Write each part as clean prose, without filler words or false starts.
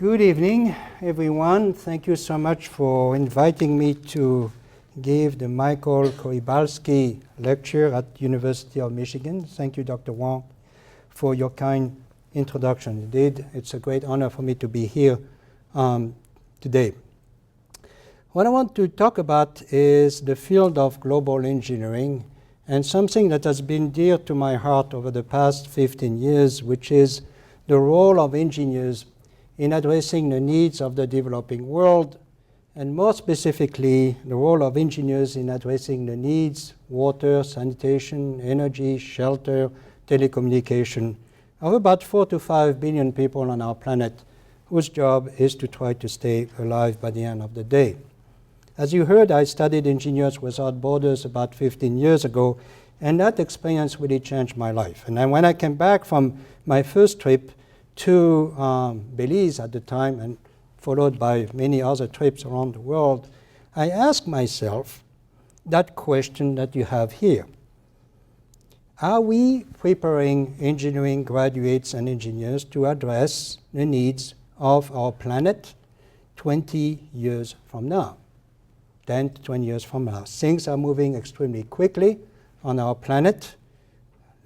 Good evening, everyone. Thank you so much for inviting me to give the Michael Korybalski lecture at University of Michigan. Thank you, Dr. Wang, for your kind introduction. Indeed, it's a great honor for me to be here today. What I want to talk about is the field of global engineering and something that has been dear to my heart over the past 15 years, which is the role of engineers in addressing the needs of the developing world, and more specifically, the role of engineers in addressing the needs, water, sanitation, energy, shelter, telecommunication, of about 4 to 5 billion people on our planet whose job is to try to stay alive by the end of the day. As you heard, I studied Engineers Without Borders about 15 years ago, and that experience really changed my life. And then when I came back from my first trip to Belize at the time, and followed by many other trips around the world, I asked myself that question that you have here. Are we preparing engineering graduates and engineers to address the needs of our planet 20 years from now, 10 to 20 years from now? Things are moving extremely quickly on our planet.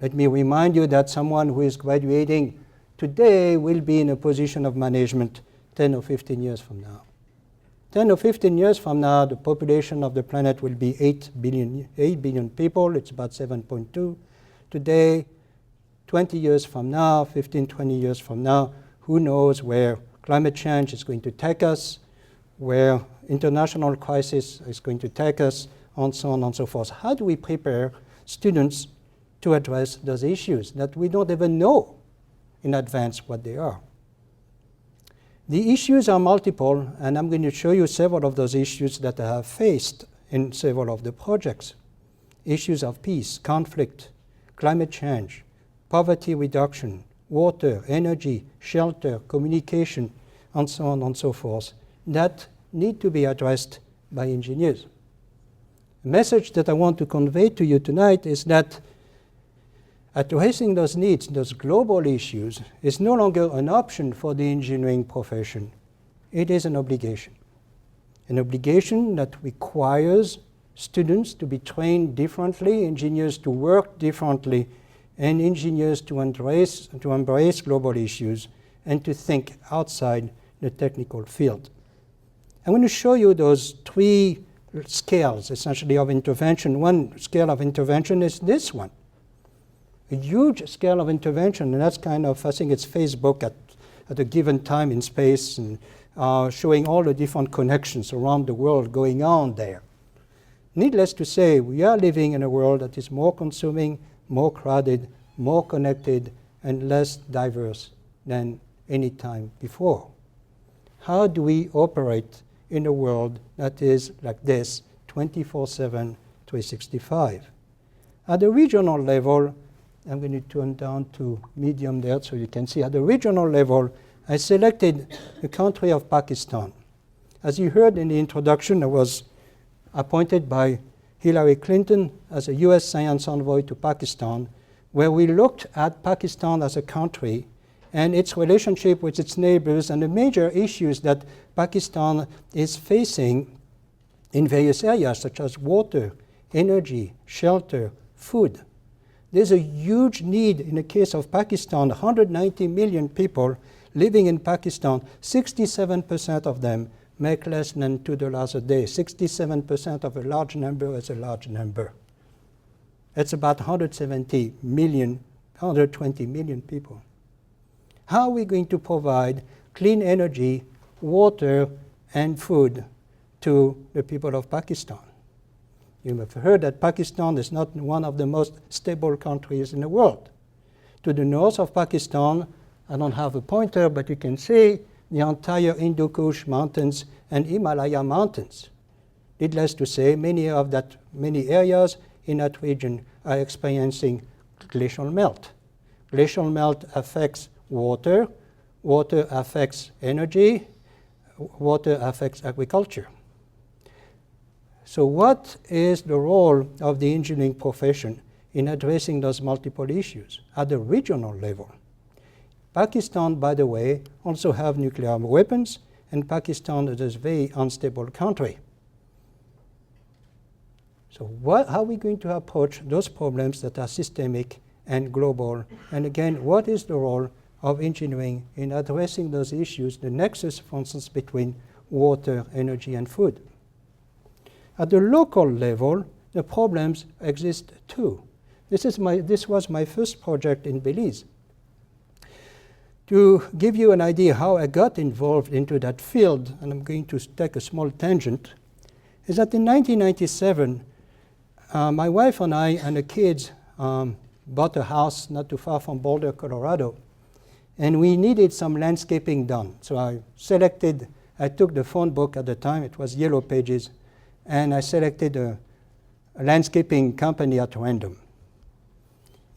Let me remind you that someone who is graduating today will be in a position of management 10 or 15 years from now. 10 or 15 years from now, the population of the planet will be 8 billion people. It's about 7.2. Today, 20 years from now, 15, 20 years from now, who knows where climate change is going to take us, where international crisis is going to take us, and so on and so forth. How do we prepare students to address those issues that we don't even know in advance what they are? The issues are multiple, and I'm going to show you several of those issues that I have faced in several of the projects. Issues of peace, conflict, climate change, poverty reduction, water, energy, shelter, communication, and so on and so forth, that need to be addressed by engineers. The message that I want to convey to you tonight is that addressing those needs, those global issues, is no longer an option for the engineering profession. It is an obligation. An obligation that requires students to be trained differently, engineers to work differently, and engineers to embrace global issues and to think outside the technical field. I'm going to show you those three scales, essentially, of intervention. One scale of intervention is this one. A huge scale of intervention, and that's kind of, I think it's Facebook at a given time in space, and showing all the different connections around the world going on there. Needless to say, we are living in a world that is more consuming, more crowded, more connected, and less diverse than any time before. How do we operate in a world that is like this, 24/7, 365? At the regional level, I'm going to turn down to medium there so you can see. At the regional level, I selected the country of Pakistan. As you heard in the introduction, I was appointed by Hillary Clinton as a US science envoy to Pakistan, where we looked at Pakistan as a country and its relationship with its neighbors and the major issues that Pakistan is facing in various areas, such as water, energy, shelter, food. There's a huge need in the case of Pakistan, 190 million people living in Pakistan. 67% of them make less than $2 a day. 67% of a large number is a large number. It's about 120 million people. How are we going to provide clean energy, water, and food to the people of Pakistan? You have heard that Pakistan is not one of the most stable countries in the world. To the north of Pakistan, I don't have a pointer, but you can see the entire Hindu Kush mountains and Himalaya mountains. Needless to say, many areas in that region are experiencing glacial melt. Glacial melt affects water, water affects energy, water affects agriculture. So what is the role of the engineering profession in addressing those multiple issues at the regional level? Pakistan, by the way, also have nuclear weapons, and Pakistan is a very unstable country. So how are we going to approach those problems that are systemic and global? And again, what is the role of engineering in addressing those issues, the nexus, for instance, between water, energy, and food? At the local level, the problems exist too. This was my first project in Belize. To give you an idea how I got involved into that field, and I'm going to take a small tangent, is that in 1997, my wife and I and the kids bought a house not too far from Boulder, Colorado, and we needed some landscaping done. So I took the phone book at the time, it was Yellow Pages, and I selected a landscaping company at random.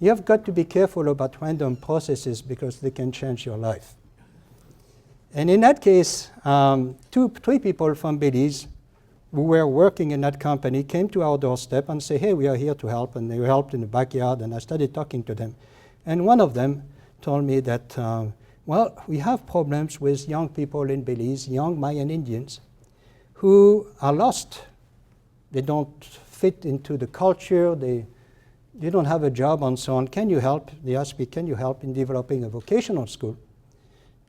You have got to be careful about random processes because they can change your life. And in that case, three people from Belize who were working in that company came to our doorstep and said, hey, we are here to help. And they helped in the backyard, and I started talking to them. And one of them told me that, well, we have problems with young people in Belize, young Mayan Indians, who are lost. They don't fit into the culture. They don't have a job and so on. Can you help? They asked me, can you help in developing a vocational school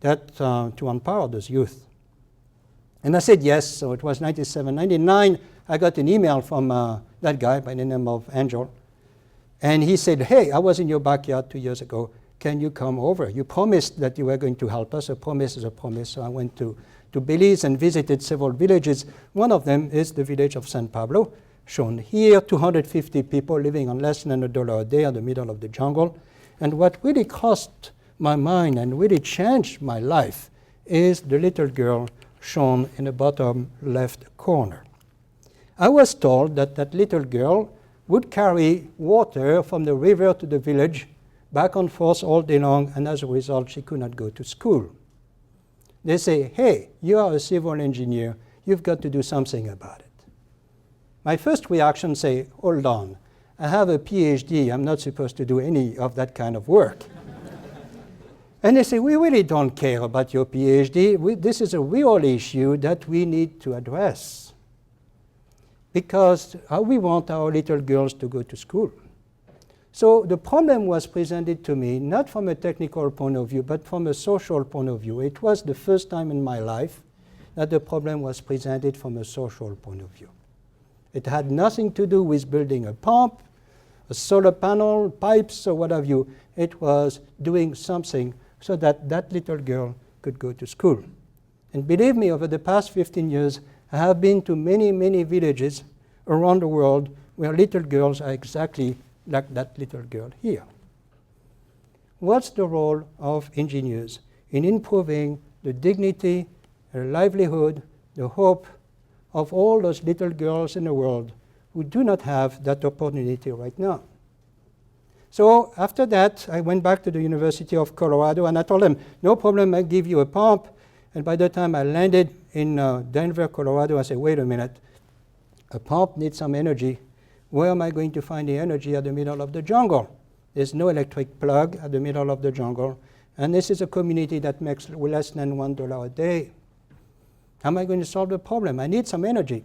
that to empower those youth? And I said yes. So it was 97. 99, I got an email from that guy by the name of Angel. And he said, hey, I was in your backyard 2 years ago. Can you come over? You promised that you were going to help us. A promise is a promise. So I went to Belize and visited several villages. One of them is the village of San Pablo, shown here, 250 people living on less than $1 a day in the middle of the jungle. And what really crossed my mind and really changed my life is the little girl shown in the bottom left corner. I was told that that little girl would carry water from the river to the village back and forth all day long, and as a result, she could not go to school. They say, hey, you are a civil engineer. You've got to do something about it. My first reaction say, hold on, I have a PhD, I'm not supposed to do any of that kind of work. And they say, we really don't care about your PhD. This is a real issue that we need to address because we want our little girls to go to school. So the problem was presented to me not from a technical point of view, but from a social point of view. It was the first time in my life that the problem was presented from a social point of view. It had nothing to do with building a pump, a solar panel, pipes, or what have you. It was doing something so that that little girl could go to school. And believe me, over the past 15 years, I have been to many, many villages around the world where little girls are exactly like that little girl here. What's the role of engineers in improving the dignity, the livelihood, the hope of all those little girls in the world who do not have that opportunity right now? So after that, I went back to the University of Colorado, and I told them, no problem, I'll give you a pump. And by the time I landed in Denver, Colorado, I said, wait a minute, a pump needs some energy. Where am I going to find the energy at the middle of the jungle? There's no electric plug at the middle of the jungle. And this is a community that makes less than $1 a day. How am I going to solve the problem? I need some energy.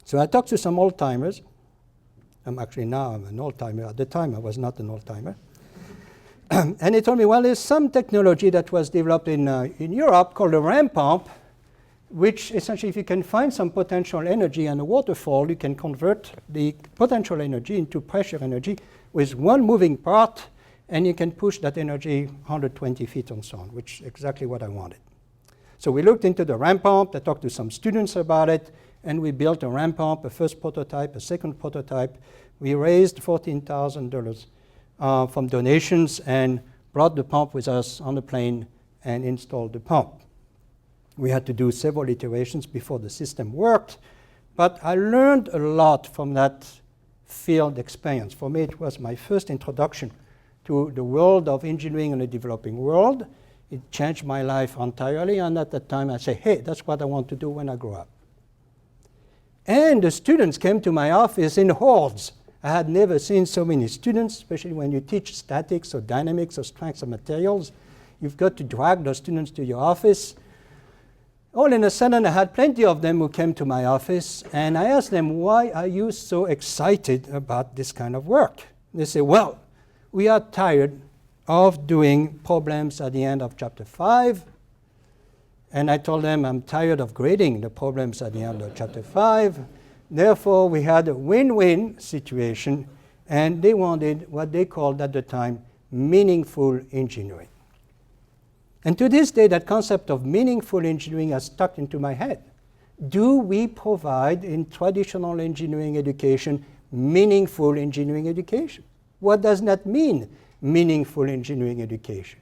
So I talked to some old-timers. I'm an old-timer. At the time, I was not an old-timer. And they told me, well, there's some technology that was developed in Europe called a ramp pump, which essentially, if you can find some potential energy and a waterfall, you can convert the potential energy into pressure energy with one moving part, and you can push that energy 120 feet and so on, which is exactly what I wanted. So we looked into the ramp pump. I talked to some students about it, and we built a ramp pump, a first prototype, a second prototype. We raised $14,000 from donations and brought the pump with us on the plane and installed the pump. We had to do several iterations before the system worked, but I learned a lot from that field experience. For me, it was my first introduction to the world of engineering in the developing world. It changed my life entirely, and at that time I said, hey, that's what I want to do when I grow up. And the students came to my office in hordes. I had never seen so many students, especially when you teach statics or dynamics or strengths of materials. You've got to drag those students to your office. All in a sudden, I had plenty of them who came to my office, and I asked them, why are you so excited about this kind of work? They say, well, we are tired of doing problems at the end of chapter 5. And I told them, I'm tired of grading the problems at the end of chapter 5. Therefore, we had a win-win situation, and they wanted what they called at the time meaningful engineering. And to this day, that concept of meaningful engineering has stuck into my head. Do we provide in traditional engineering education meaningful engineering education? What does that mean, meaningful engineering education?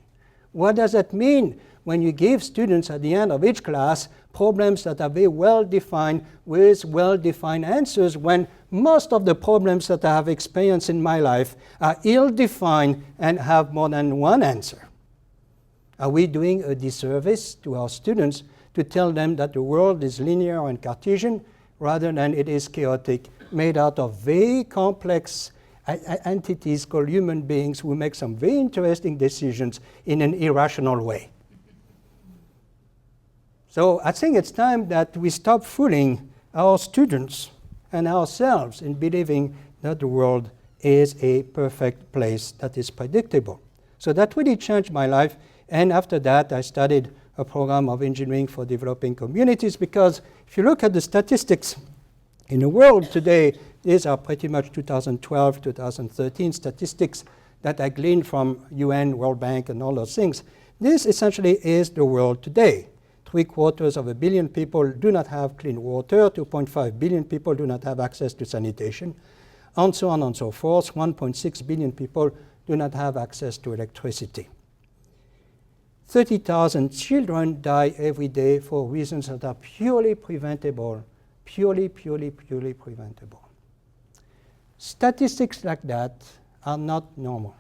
What does that mean when you give students at the end of each class problems that are very well defined with well-defined answers, when most of the problems that I have experienced in my life are ill-defined and have more than one answer? Are we doing a disservice to our students to tell them that the world is linear and Cartesian rather than it is chaotic, made out of very complex entities called human beings who make some very interesting decisions in an irrational way? So I think it's time that we stop fooling our students and ourselves in believing that the world is a perfect place that is predictable. So that really changed my life. And after that, I studied a program of engineering for developing communities, because if you look at the statistics in the world today, these are pretty much 2012, 2013 statistics that I gleaned from UN, World Bank, and all those things. This essentially is the world today. 750 million people do not have clean water, 2.5 billion people do not have access to sanitation, and so on and so forth. 1.6 billion people do not have access to electricity. 30,000 children die every day for reasons that are purely preventable, purely preventable. Statistics like that are not normal.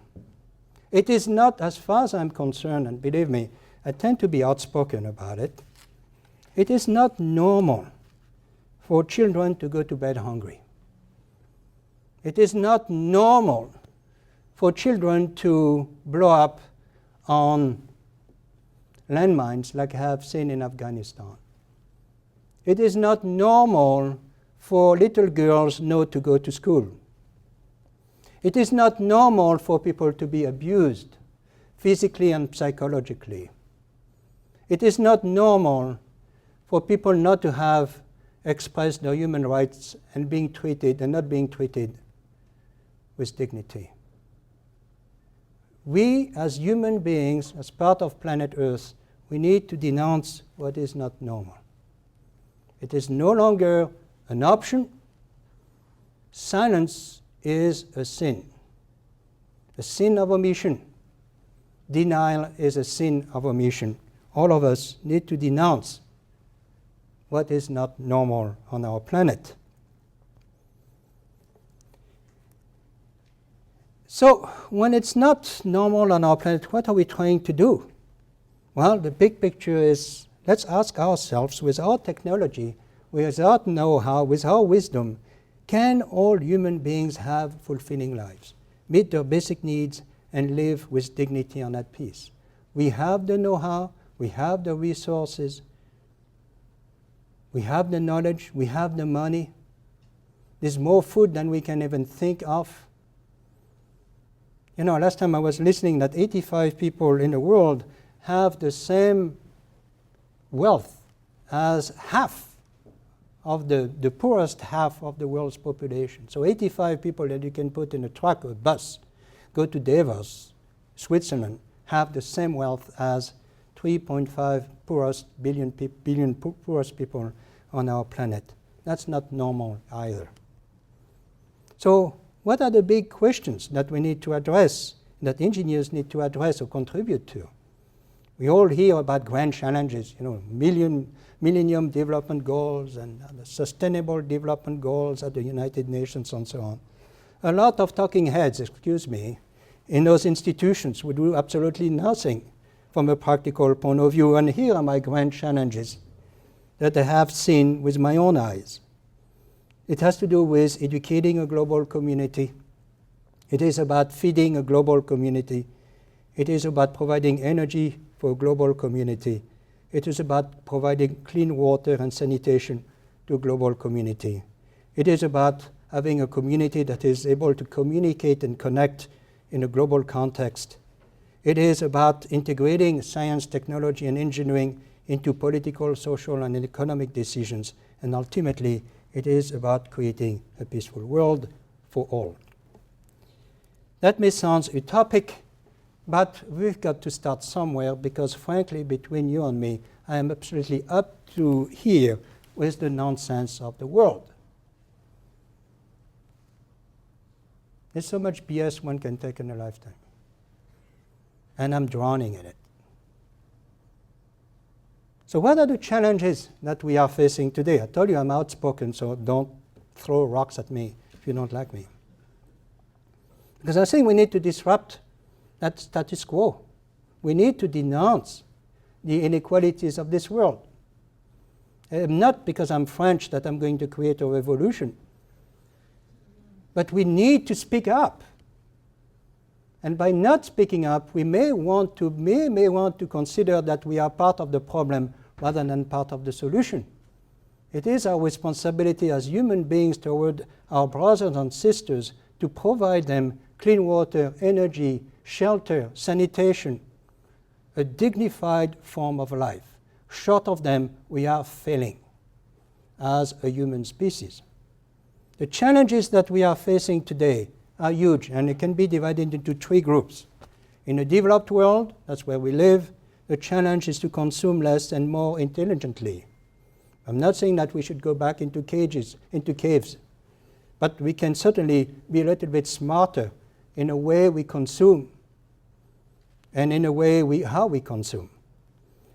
It is not, as far as I'm concerned, and believe me, I tend to be outspoken about it, it is not normal for children to go to bed hungry. It is not normal for children to blow up on landmines like I have seen in Afghanistan. It is not normal for little girls not to go to school. It is not normal for people to be abused physically and psychologically. It is not normal for people not to have expressed their human rights and being treated and not being treated with dignity. We, as human beings, as part of planet Earth, we need to denounce what is not normal. It is no longer an option. Silence is a sin of omission. Denial is a sin of omission. All of us need to denounce what is not normal on our planet. So, when it's not normal on our planet, what are we trying to do? Well, the big picture is, let's ask ourselves, with our technology, with our know-how, with our wisdom, can all human beings have fulfilling lives, meet their basic needs, and live with dignity and at peace? We have the know-how, we have the resources, we have the knowledge, we have the money. There's more food than we can even think of. You know, last time I was listening that 85 people in the world have the same wealth as half of the poorest half of the world's population. So 85 people that you can put in a truck or bus, go to Davos, Switzerland, have the same wealth as 3.5 billion poorest people on our planet. That's not normal either. So what are the big questions that we need to address, that engineers need to address or contribute to? We all hear about grand challenges, you know, Millennium Development Goals and the Sustainable Development Goals at the United Nations and so on. A lot of talking heads, in those institutions would do absolutely nothing from a practical point of view. And here are my grand challenges that I have seen with my own eyes. It has to do with educating a global community. It is about feeding a global community. It is about providing energy for a global community. It is about providing clean water and sanitation to a global community. It is about having a community that is able to communicate and connect in a global context. It is about integrating science, technology, and engineering into political, social, and economic decisions. And ultimately, it is about creating a peaceful world for all. That may sound utopic, but we've got to start somewhere because, frankly, between you and me, I am absolutely up to here with the nonsense of the world. There's so much BS one can take in a lifetime. And I'm drowning in it. So what are the challenges that we are facing today? I told you I'm outspoken, so don't throw rocks at me if you don't like me. Because I think we need to disrupt that status quo. We need to denounce the inequalities of this world. Not because I'm French that I'm going to create a revolution. But we need to speak up. And by not speaking up, we may want to consider that we are part of the problem rather than part of the solution. It is our responsibility as human beings toward our brothers and sisters to provide them clean water, energy, shelter, sanitation, a dignified form of life. Short of them, we are failing as a human species. The challenges that we are facing today are huge, and it can be divided into three groups. In a developed world, that's where we live, the challenge is to consume less and more intelligently. I'm not saying that we should go back into caves, but we can certainly be a little bit smarter in the way we consume and in the way how we consume.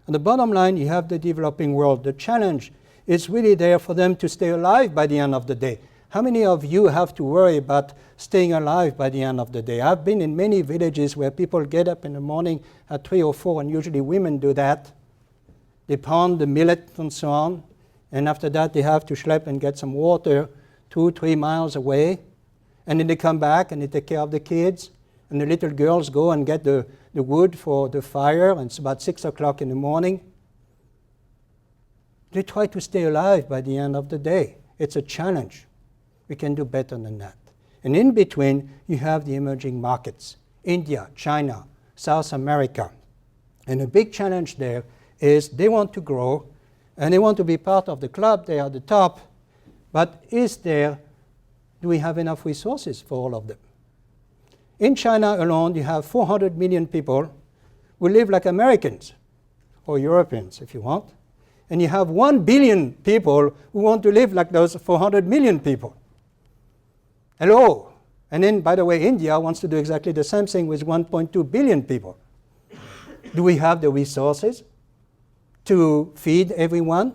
On the bottom line, you have the developing world. The challenge is really there for them to stay alive by the end of the day. How many of you have to worry about staying alive by the end of the day? I've been in many villages where people get up in the morning at 3 or 4, and usually women do that. They pound the millet and so on, and after that they have to schlep and get some water 2-3 miles away, and then they come back and they take care of the kids, and the little girls go and get the wood for the fire, and it's about 6 o'clock in the morning. They try to stay alive by the end of the day. It's a challenge. We can do better than that. And in between, you have the emerging markets, India, China, South America. And a big challenge there is they want to grow, and they want to be part of the club. They are the top. But do we have enough resources for all of them? In China alone, you have 400 million people who live like Americans, or Europeans, if you want. And you have 1 billion people who want to live like those 400 million people. Hello. And then, by the way, India wants to do exactly the same thing with 1.2 billion people. Do we have the resources to feed everyone,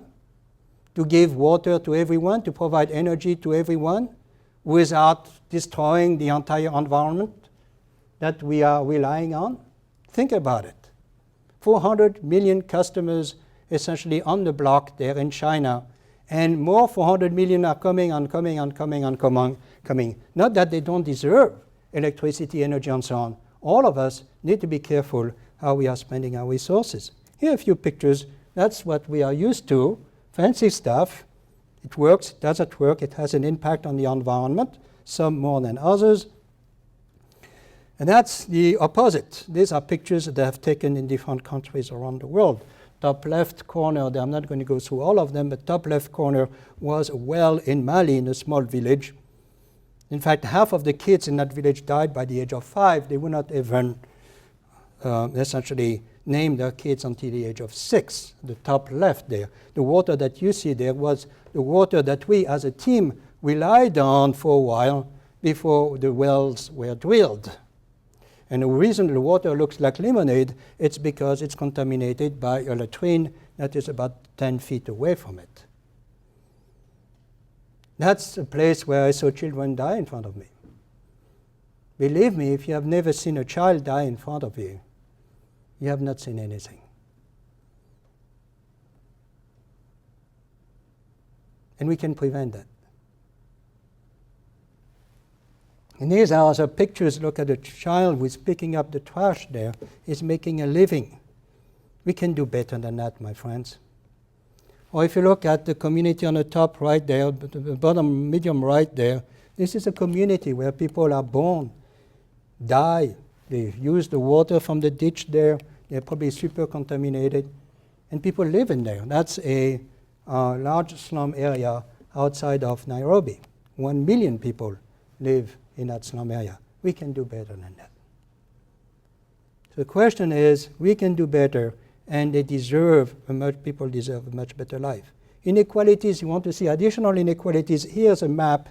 to give water to everyone, to provide energy to everyone without destroying the entire environment that we are relying on? Think about it. 400 million customers essentially on the block there in China, and more 400 million are coming. Not that they don't deserve electricity, energy, and so on. All of us need to be careful how we are spending our resources. Here are a few pictures. That's what we are used to. Fancy stuff. It works, it doesn't work, it has an impact on the environment, some more than others. And that's the opposite. These are pictures that I have taken in different countries around the world. Top left corner, I'm not going to go through all of them, but top left corner was a well in Mali in a small village. In fact, half of the kids in that village died by the age of 5. They would not even essentially name their kids until the age of 6. The top left there. The water that you see there was the water that we as a team relied on for a while before the wells were drilled. And the reason the water looks like lemonade, it's because it's contaminated by a latrine that is about 10 feet away from it. That's a place where I saw children die in front of me. Believe me, if you have never seen a child die in front of you, you have not seen anything. And we can prevent that. And these are the pictures. Look at the child who is picking up the trash there. He's making a living. We can do better than that, my friends. Or if you look at the community on the top right there, the bottom medium right there, this is a community where people are born, die, they use the water from the ditch there, they're probably super contaminated, and people live in there. That's a large slum area outside of Nairobi. 1 million people live in that slum area. We can do better than that. So the question is, we can do better, and people deserve a much better life. Inequalities, you want to see additional inequalities. Here's a map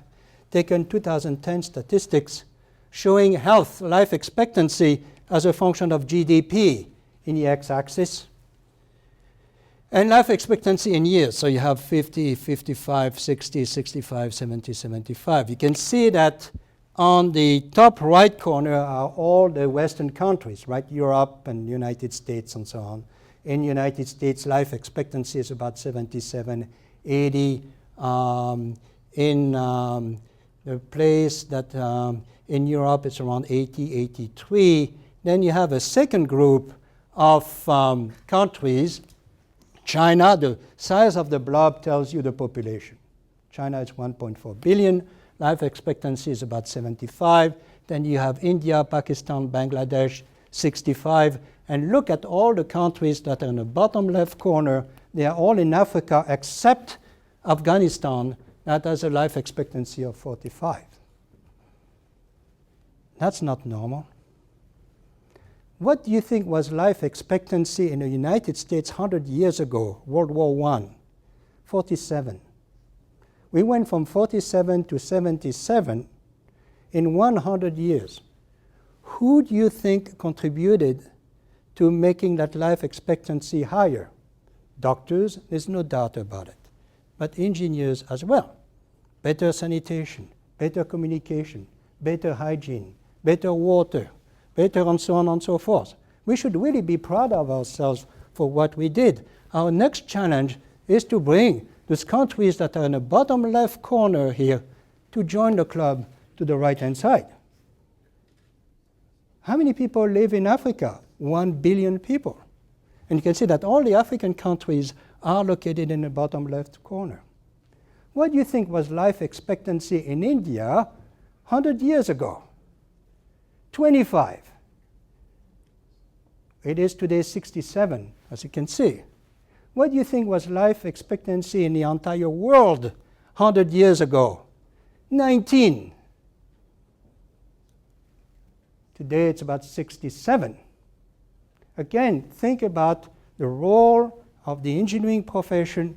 taken 2010 statistics showing health, life expectancy as a function of GDP in the x-axis. And life expectancy in years. So you have 50, 55, 60, 65, 70, 75. You can see that on the top right corner are all the Western countries, right? Europe and United States and so on. In the United States, life expectancy is about 77, 80. In the place that in Europe it's around 80, 83. Then you have a second group of countries. China, the size of the blob tells you the population. China is 1.4 billion. Life expectancy is about 75. Then you have India, Pakistan, Bangladesh, 65. And look at all the countries that are in the bottom left corner. They are all in Africa except Afghanistan, that has a life expectancy of 45. That's not normal. What do you think was life expectancy in the United States 100 years ago, World War I? 47. We went from 47 to 77 in 100 years. Who do you think contributed to making that life expectancy higher? Doctors, there's no doubt about it, but engineers as well. Better sanitation, better communication, better hygiene, better water, better and so on and so forth. We should really be proud of ourselves for what we did. Our next challenge is to bring those countries that are in the bottom left corner here to join the club to the right-hand side. How many people live in Africa? 1 billion people. And you can see that all the African countries are located in the bottom left corner. What do you think was life expectancy in India 100 years ago? 25. It is today 67, as you can see. What do you think was life expectancy in the entire world 100 years ago? 19. Today it's about 67. Again, think about the role of the engineering profession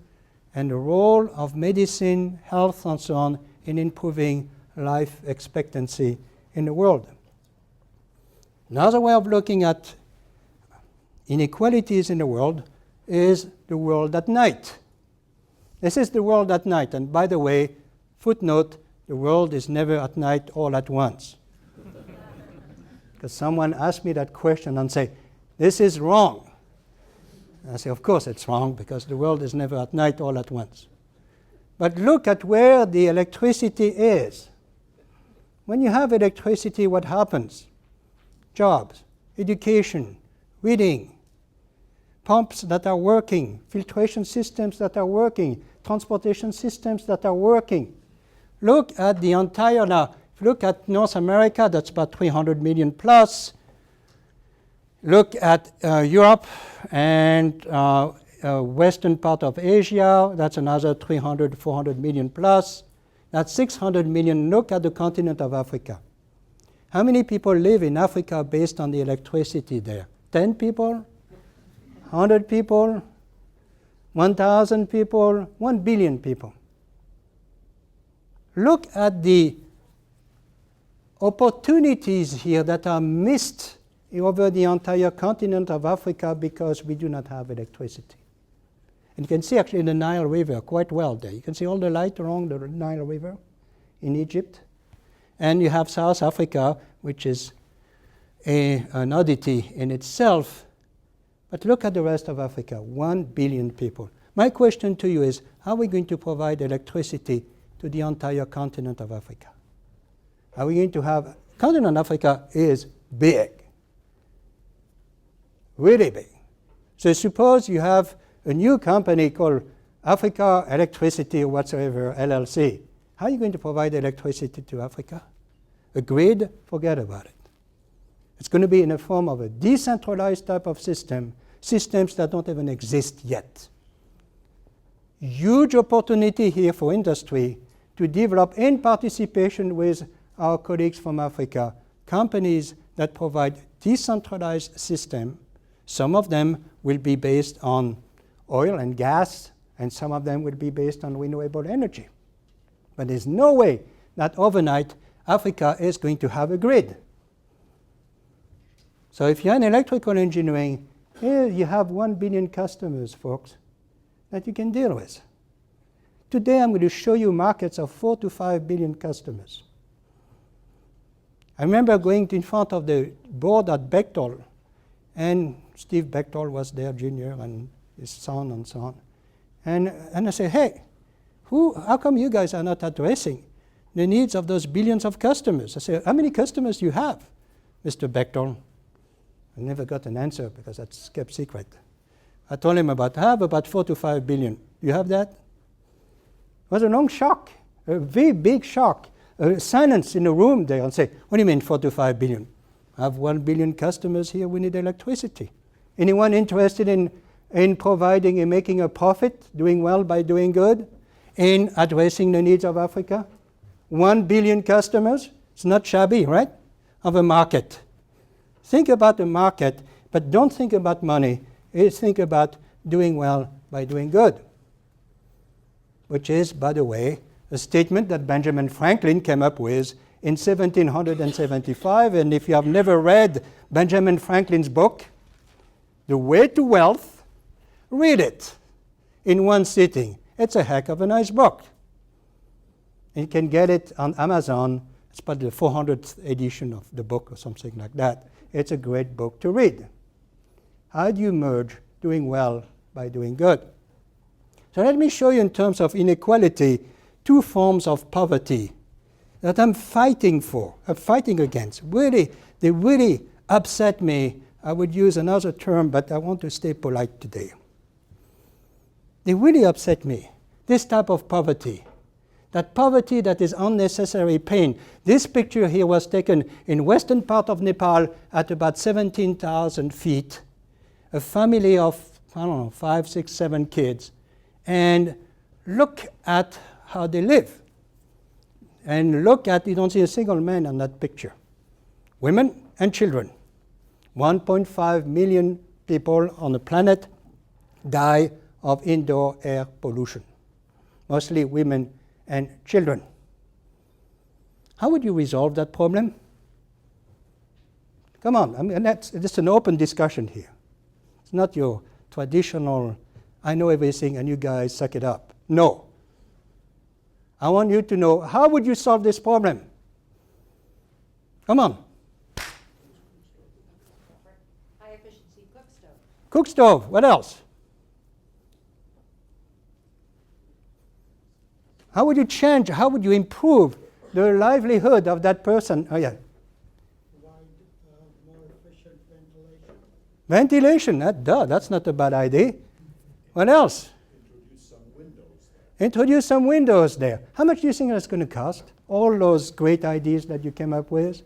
and the role of medicine, health, and so on in improving life expectancy in the world. Another way of looking at inequalities in the world is the world at night. This is the world at night. And by the way, footnote, the world is never at night all at once. Because someone asked me that question and say, this is wrong. And I say, of course it's wrong, because the world is never at night all at once. But look at where the electricity is. When you have electricity, what happens? Jobs, education, reading, pumps that are working, filtration systems that are working, transportation systems that are working. Look at the entire, now, if you look at North America, that's about 300 million plus. Look at Europe and western part of Asia, that's another 300, 400 million plus. That's 600 million. Look at the continent of Africa. How many people live in Africa based on the electricity there? 10 people? 100 people? 1,000 people? 1 billion people. Look at the opportunities here that are missed over the entire continent of Africa because we do not have electricity. And you can see actually the Nile River quite well there. You can see all the light along the Nile River in Egypt. And you have South Africa, which is an oddity in itself. But look at the rest of Africa, 1 billion people. My question to you is, how are we going to provide electricity to the entire continent of Africa? Are we going to have, continent of Africa is big, really big. So suppose you have a new company called Africa Electricity or whatsoever, LLC. How are you going to provide electricity to Africa? A grid? Forget about it. It's going to be in the form of a decentralized type of system, systems that don't even exist yet. Huge opportunity here for industry to develop, in participation with our colleagues from Africa, companies that provide decentralized system. Some of them will be based on oil and gas, and some of them will be based on renewable energy. But there's no way that overnight Africa is going to have a grid. So if you're in electrical engineering, here you have 1 billion customers, folks, that you can deal with. Today I'm going to show you markets of 4 to 5 billion customers. I remember going in front of the board at Bechtel, and Steve Bechtel was there, Jr., and his son and so on. And I said, hey, how come you guys are not addressing the needs of those billions of customers? I said, how many customers do you have, Mr. Bechtel? I never got an answer because that's kept secret. I told him I have about 4 to 5 billion. Do you have that? It was a long shock, a very big shock. Silence in the room there and say, what do you mean 4 to 5 billion? I have 1 billion customers here, we need electricity. Anyone interested in providing and making a profit, doing well by doing good, in addressing the needs of Africa? 1 billion customers, it's not shabby, right? Of a market. Think about the market, but don't think about money. Think about doing well by doing good. Which is, by the way, a statement that Benjamin Franklin came up with in 1775. And if you have never read Benjamin Franklin's book, The Way to Wealth, read it in one sitting. It's a heck of a nice book. You can get it on Amazon. It's probably the 400th edition of the book or something like that. It's a great book to read. How do you merge doing well by doing good? So let me show you in terms of inequality 2 forms of poverty that I'm fighting against. Really, they really upset me. I would use another term, but I want to stay polite today. They really upset me. This type of poverty. That poverty that is unnecessary pain. This picture here was taken in western part of Nepal at about 17,000 feet. A family of, 5, 6, 7 kids. And look at how they live. And look at, you don't see a single man on that picture. Women and children. 1.5 million people on the planet die of indoor air pollution. Mostly women and children. How would you resolve that problem? Come on, I mean, it's an open discussion here. It's not your traditional, I know everything and you guys suck it up. No. I want you to know, how would you solve this problem? Come on. High efficiency cook stove. Cook stove, what else? How would you change, how would you improve the livelihood of that person? Oh yeah. Provide more efficient ventilation. Ventilation, that's not a bad idea. What else? Introduce some windows there. Introduce some windows there. How much do you think that's going to cost? All those great ideas that you came up with?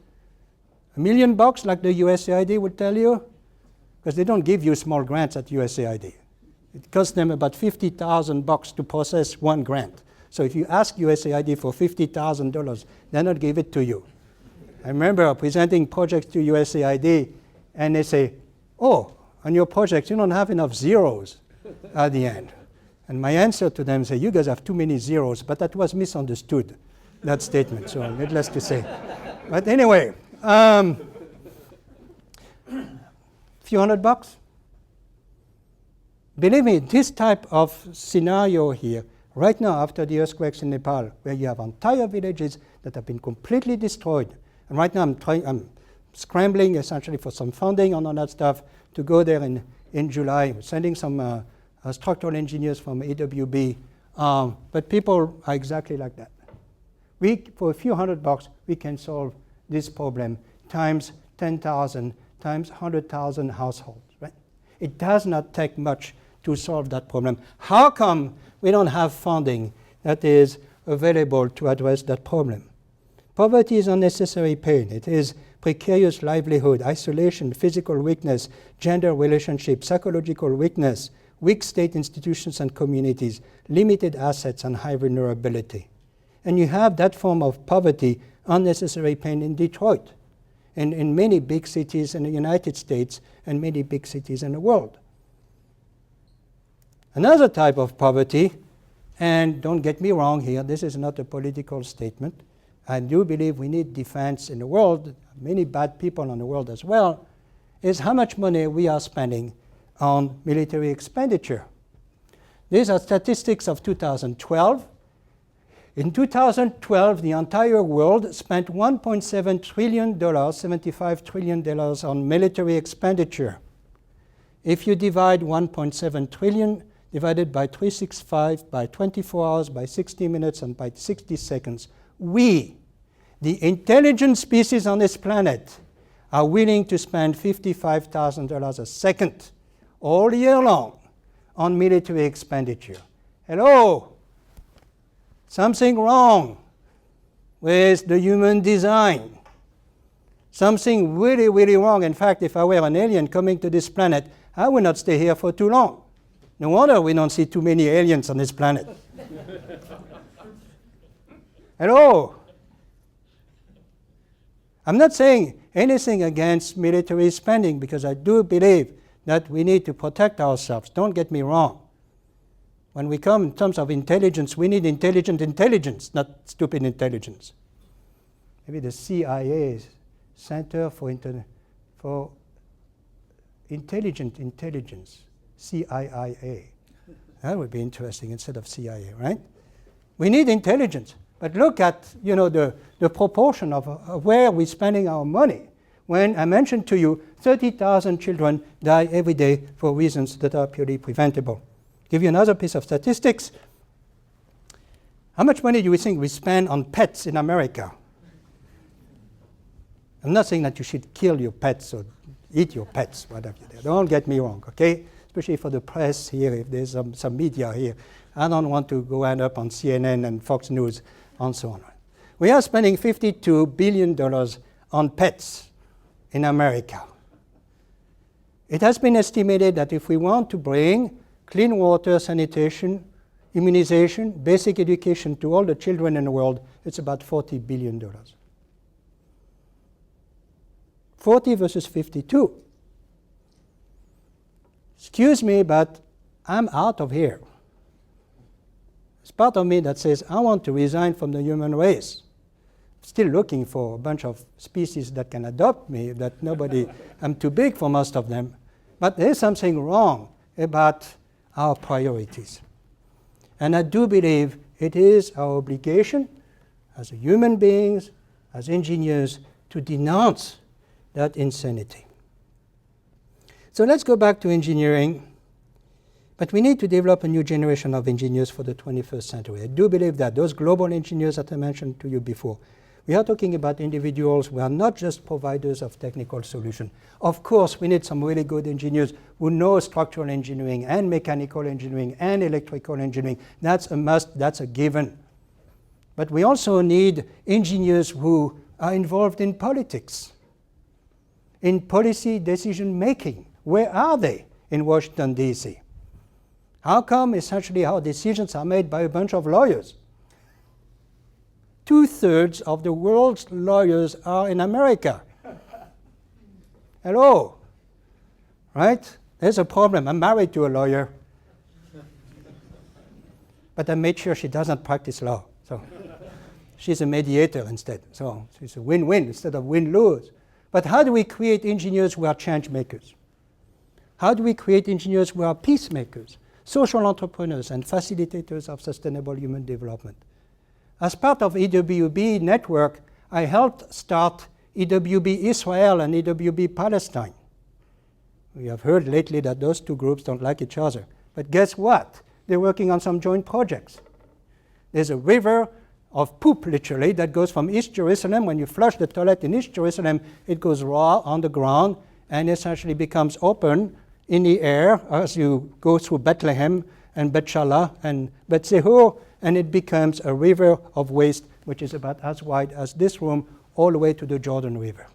$1 million like the USAID would tell you? Because they don't give you small grants at USAID. It costs them about $50,000 to process one grant. So if you ask USAID for $50,000, they're not give it to you. I remember presenting projects to USAID, and they say, oh, on your project, you don't have enough zeros at the end. And my answer to them is, you guys have too many zeros, but that was misunderstood, that statement, so needless to say. But anyway, few $100. Believe me, this type of scenario here, right now after the earthquakes in Nepal, where you have entire villages that have been completely destroyed, and right now I'm scrambling essentially for some funding on all that stuff to go there in July, sending some structural engineers from AWB, but people are exactly like that. For a few $100, we can solve this problem times 10,000 times 100,000 households, right? It does not take much to solve that problem. How come we don't have funding that is available to address that problem? Poverty is unnecessary pain. It is precarious livelihood, isolation, physical weakness, gender relationships, psychological weakness, weak state institutions and communities, limited assets, and high vulnerability. And you have that form of poverty, unnecessary pain, in Detroit, and in many big cities in the United States and many big cities in the world. Another type of poverty, and don't get me wrong here, this is not a political statement. I do believe we need defense in the world, many bad people in the world as well, is how much money we are spending on military expenditure. These are statistics of 2012. In 2012, the entire world spent $1.7 trillion, $75 trillion on military expenditure. If you divide 1.7 trillion divided by 365, by 24 hours, by 60 minutes, and by 60 seconds, we, the intelligent species on this planet, are willing to spend $55,000 a second all year long on military expenditure. Hello? Something wrong with the human design. Something really, really wrong. In fact, if I were an alien coming to this planet, I would not stay here for too long. No wonder we don't see too many aliens on this planet. Hello? I'm not saying anything against military spending because I do believe that we need to protect ourselves. Don't get me wrong. When we come in terms of intelligence, we need intelligent intelligence, not stupid intelligence. Maybe the CIA's Center for Intelligent Intelligence, CIIA. That would be interesting instead of CIA, right? We need intelligence. But look at the proportion of where we're spending our money. When I mentioned to you 30,000 children die every day for reasons that are purely preventable. Give you another piece of statistics. How much money do we think we spend on pets in America? I'm not saying that you should kill your pets or eat your pets, whatever. Don't get me wrong, okay? Especially for the press here, if there's some media here. I don't want to go end up on CNN and Fox News and so on. We are spending $52 billion on pets in America. It has been estimated that if we want to bring clean water, sanitation, immunization, basic education to all the children in the world, it's about $40 billion. 40 versus 52. Excuse me, but I'm out of here. It's part of me that says, I want to resign from the human race. Still looking for a bunch of species that can adopt me, that nobody, I'm too big for most of them. But there's something wrong about our priorities. And I do believe it is our obligation as human beings, as engineers, to denounce that insanity. So let's go back to engineering. But we need to develop a new generation of engineers for the 21st century. I do believe that those global engineers that I mentioned to you before, we are talking about individuals who are not just providers of technical solutions. Of course, we need some really good engineers who know structural engineering and mechanical engineering and electrical engineering. That's a must, that's a given. But we also need engineers who are involved in politics, in policy decision making. Where are they in Washington, D.C.? How come essentially our decisions are made by a bunch of lawyers? 2/3 of the world's lawyers are in America. Hello, right? There's a problem. I'm married to a lawyer. But I made sure she doesn't practice law. So she's a mediator instead. So it's a win-win instead of win-lose. But how do we create engineers who are change makers? How do we create engineers who are peacemakers, social entrepreneurs, and facilitators of sustainable human development? As part of EWB network, I helped start EWB Israel and EWB Palestine. We have heard lately that those two groups don't like each other. But guess what? They're working on some joint projects. There's a river of poop, literally, that goes from East Jerusalem. When you flush the toilet in East Jerusalem, it goes raw on the ground and essentially becomes open in the air as you go through Bethlehem and Beth-Shala and Beth-Zehor, and it becomes a river of waste which is about as wide as this room all the way to the Jordan River.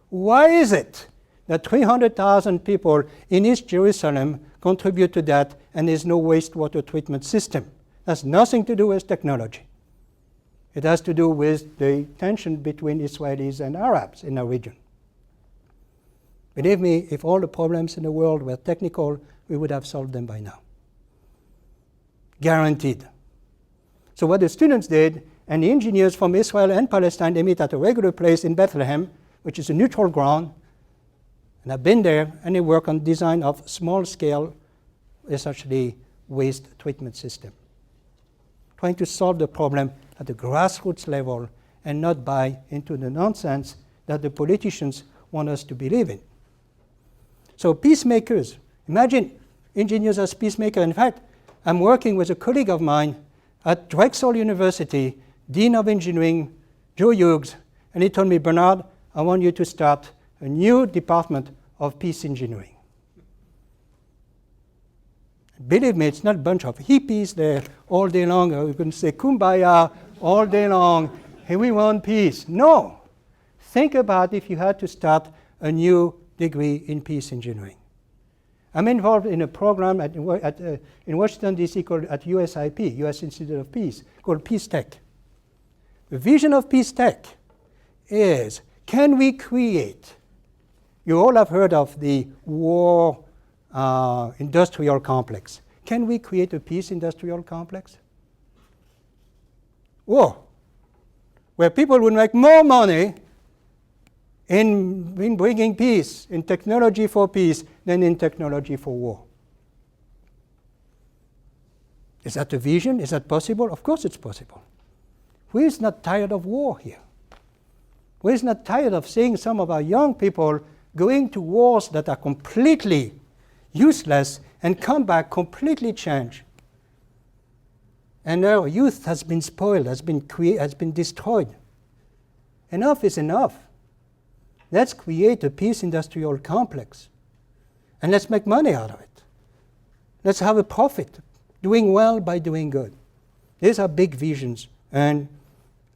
Why is it that 300,000 people in East Jerusalem contribute to that and there's no wastewater treatment system? That's nothing to do with technology. It has to do with the tension between Israelis and Arabs in the region. Believe me, if all the problems in the world were technical, we would have solved them by now. Guaranteed. So what the students did, and the engineers from Israel and Palestine, they meet at a regular place in Bethlehem, which is a neutral ground, and I've been there, and they work on design of small-scale, essentially, waste treatment system. Trying to solve the problem at the grassroots level and not buy into the nonsense that the politicians want us to believe in. So peacemakers, imagine engineers as peacemakers. In fact, I'm working with a colleague of mine at Drexel University, Dean of Engineering, Joe Hughes, and he told me, Bernard, I want you to start a new department of peace engineering. Believe me, it's not a bunch of hippies there all day long, or you can say kumbaya all day long, hey, we want peace. No. Think about if you had to start a new degree in peace engineering. I'm involved in a program in Washington, D.C. called at USIP, U.S. Institute of Peace, called Peace Tech. The vision of Peace Tech is, can we create, you all have heard of the war industrial complex. Can we create a peace industrial complex? War, where people would make more money in bringing peace, in technology for peace, than in technology for war. Is that a vision? Is that possible? Of course it's possible. Who is not tired of war here? Who is not tired of seeing some of our young people going to wars that are completely useless and come back completely changed? And our youth has been spoiled, has been destroyed. Enough is enough. Let's create a peace industrial complex. And let's make money out of it. Let's have a profit, doing well by doing good. These are big visions, and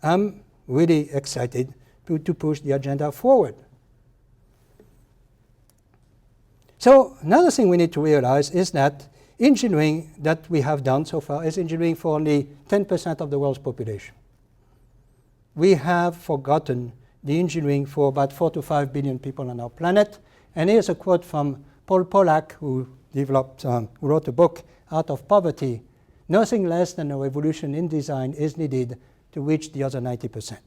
I'm really excited to push the agenda forward. So another thing we need to realize is that engineering that we have done so far is engineering for only 10% of the world's population. We have forgotten the engineering for about 4 to 5 billion people on our planet. And here's a quote from Paul Pollack, who wrote a book, Out of Poverty. Nothing less than a revolution in design is needed to reach the other 90%.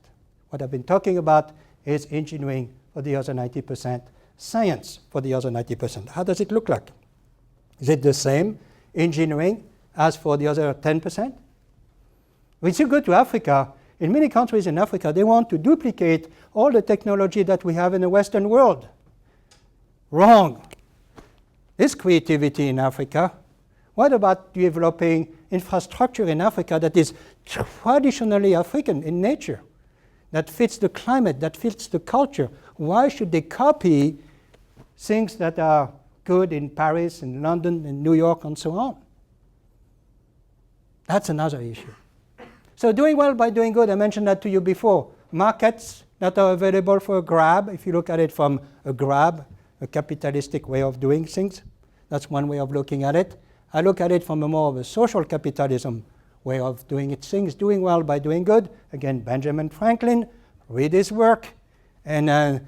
What I've been talking about is engineering for the other 90%, science for the other 90%. How does it look like? Is it the same engineering as for the other 10%? When you go to Africa, in many countries in Africa, they want to duplicate all the technology that we have in the Western world. Wrong. There's creativity in Africa. What about developing infrastructure in Africa that is traditionally African in nature, that fits the climate, that fits the culture? Why should they copy things that are good in Paris, in London, in New York, and so on? That's another issue. So doing well by doing good, I mentioned that to you before. Markets that are available for a grab, if you look at it from a grab, a capitalistic way of doing things, that's one way of looking at it. I look at it from a more of a social capitalism way of doing it, things, doing well by doing good. Again, Benjamin Franklin, read his work. And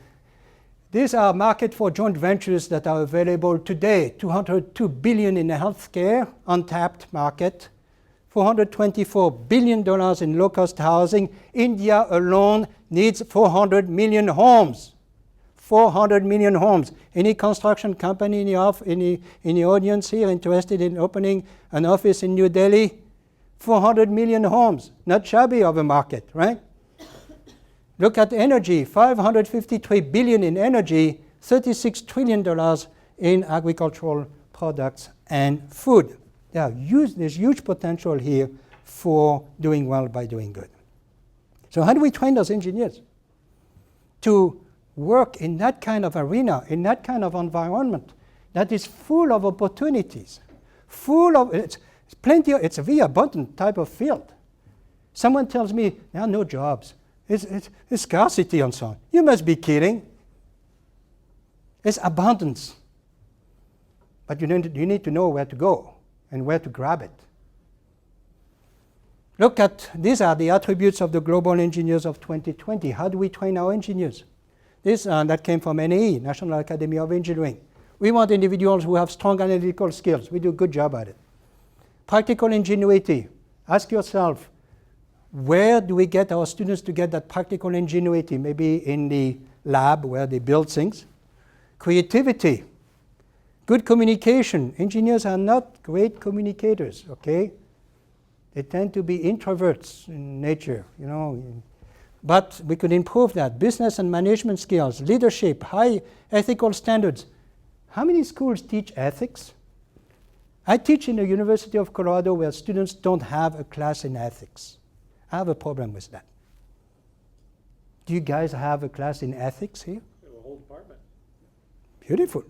these are markets for joint ventures that are available today. $202 billion in healthcare, untapped market. $424 billion in low-cost housing. India alone needs 400 million homes. 400 million homes. Any construction company in the audience here interested in opening an office in New Delhi? 400 million homes. Not shabby of a market, right? Look at energy. $553 billion in energy, $36 trillion in agricultural products and food. There's huge potential here for doing well by doing good. So how do we train those engineers to work in that kind of arena, in that kind of environment, that is full of opportunities, full of, it's plenty, it's a very abundant type of field. Someone tells me there are no jobs, it's scarcity and so on. You must be kidding. It's abundance. But you need to know where to go and where to grab it. Look at, these are the attributes of the global engineers of 2020. How do we train our engineers? This that came from NAE, National Academy of Engineering. We want individuals who have strong analytical skills. We do a good job at it. Practical ingenuity. Ask yourself, where do we get our students to get that practical ingenuity? Maybe in the lab where they build things. Creativity. Good communication. Engineers are not great communicators, okay? They tend to be introverts in nature, you know. But we could improve that. Business and management skills, leadership, high ethical standards. How many schools teach ethics? I teach in the University of Colorado where students don't have a class in ethics. I have a problem with that. Do you guys have a class in ethics here? We have a whole department. Beautiful.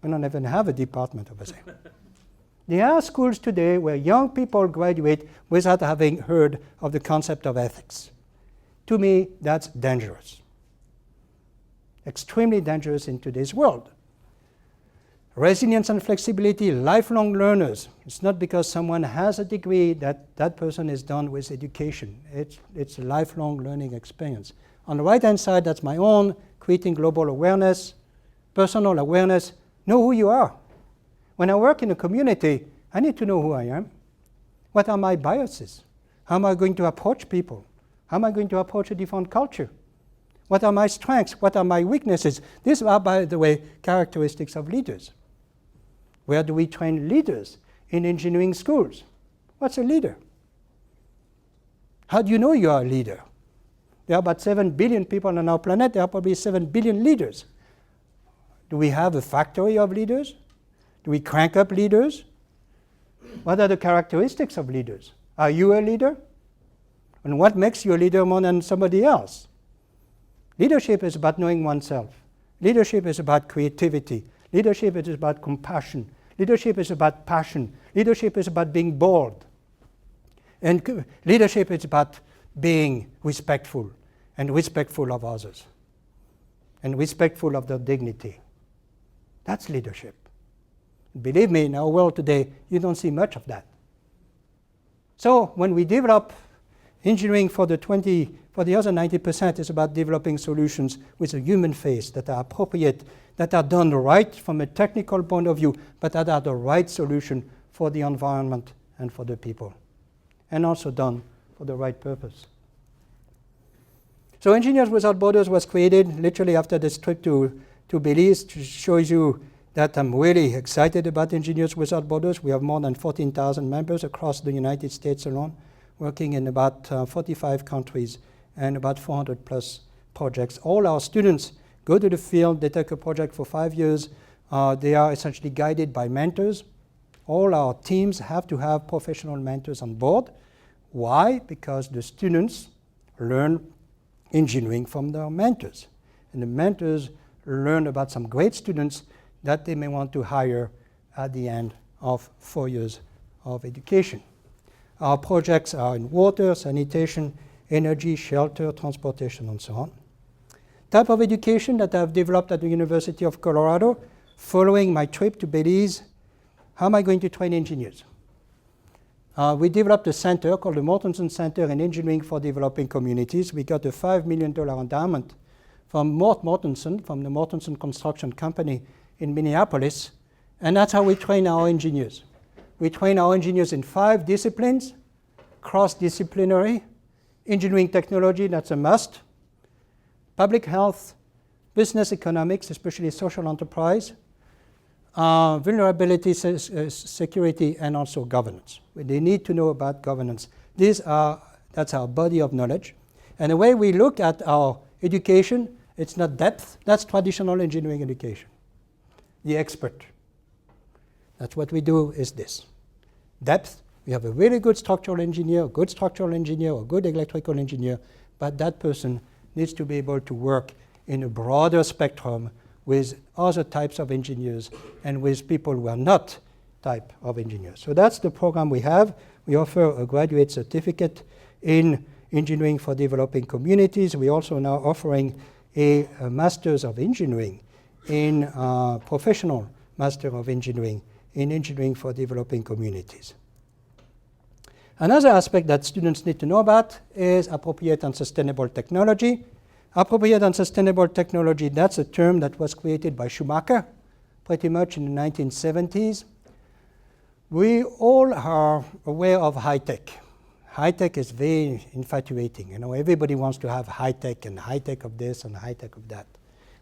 We don't even have a department over there. There are schools today where young people graduate without having heard of the concept of ethics. To me, that's dangerous. Extremely dangerous in today's world. Resilience and flexibility, lifelong learners. It's not because someone has a degree that that person is done with education. It's a lifelong learning experience. On the right-hand side, that's my own, creating global awareness, personal awareness. Know who you are. When I work in a community, I need to know who I am. What are my biases? How am I going to approach people? How am I going to approach a different culture? What are my strengths? What are my weaknesses? These are, by the way, characteristics of leaders. Where do we train leaders? In engineering schools. What's a leader? How do you know you are a leader? There are about 7 billion people on our planet. There are probably 7 billion leaders. Do we have a factory of leaders? Do we crank up leaders? What are the characteristics of leaders? Are you a leader? And what makes you a leader more than somebody else? Leadership is about knowing oneself. Leadership is about creativity. Leadership is about compassion. Leadership is about passion. Leadership is about being bold. And leadership is about being respectful, and respectful of others, and respectful of their dignity. That's leadership. Believe me, in our world today, you don't see much of that. So when we develop engineering for the other 90%, is about developing solutions with a human face that are appropriate, that are done right from a technical point of view, but that are the right solution for the environment and for the people, and also done for the right purpose. So Engineers Without Borders was created literally after this trip to Belize, to show you that I'm really excited about Engineers Without Borders. We have more than 14,000 members across the United States alone, working in about 45 countries and about 400 plus projects. All our students go to the field, they take a project for 5 years. They are essentially guided by mentors. All our teams have to have professional mentors on board. Why? Because the students learn engineering from their mentors. And the mentors learn about some great students that they may want to hire at the end of 4 years of education. Our projects are in water, sanitation, energy, shelter, transportation, and so on. Type of education that I've developed at the University of Colorado following my trip to Belize. How am I going to train engineers? We developed a center called the Mortensen Center in Engineering for Developing Communities. We got a $5 million endowment from Mort Mortensen, from the Mortensen Construction Company in Minneapolis, and that's how we train our engineers. We train our engineers in 5 disciplines: cross-disciplinary, engineering technology, that's a must, public health, business economics, especially social enterprise, vulnerability, security, and also governance. They need to know about governance. That's our body of knowledge. And the way we look at our education, it's not depth, that's traditional engineering education. The expert. That's what we do, is this. Depth, we have a really good structural engineer, a good structural engineer, or good electrical engineer, but that person needs to be able to work in a broader spectrum with other types of engineers and with people who are not type of engineers. So that's the program we have. We offer a graduate certificate in engineering for developing communities. We're also now offering a Master's of Engineering in professional Master of Engineering in engineering for developing communities. Another aspect that students need to know about is appropriate and sustainable technology. Appropriate and sustainable technology, that's a term that was created by Schumacher pretty much in the 1970s. We all are aware of high-tech. High-tech is very infatuating. You know, everybody wants to have high-tech and high-tech of this and high-tech of that.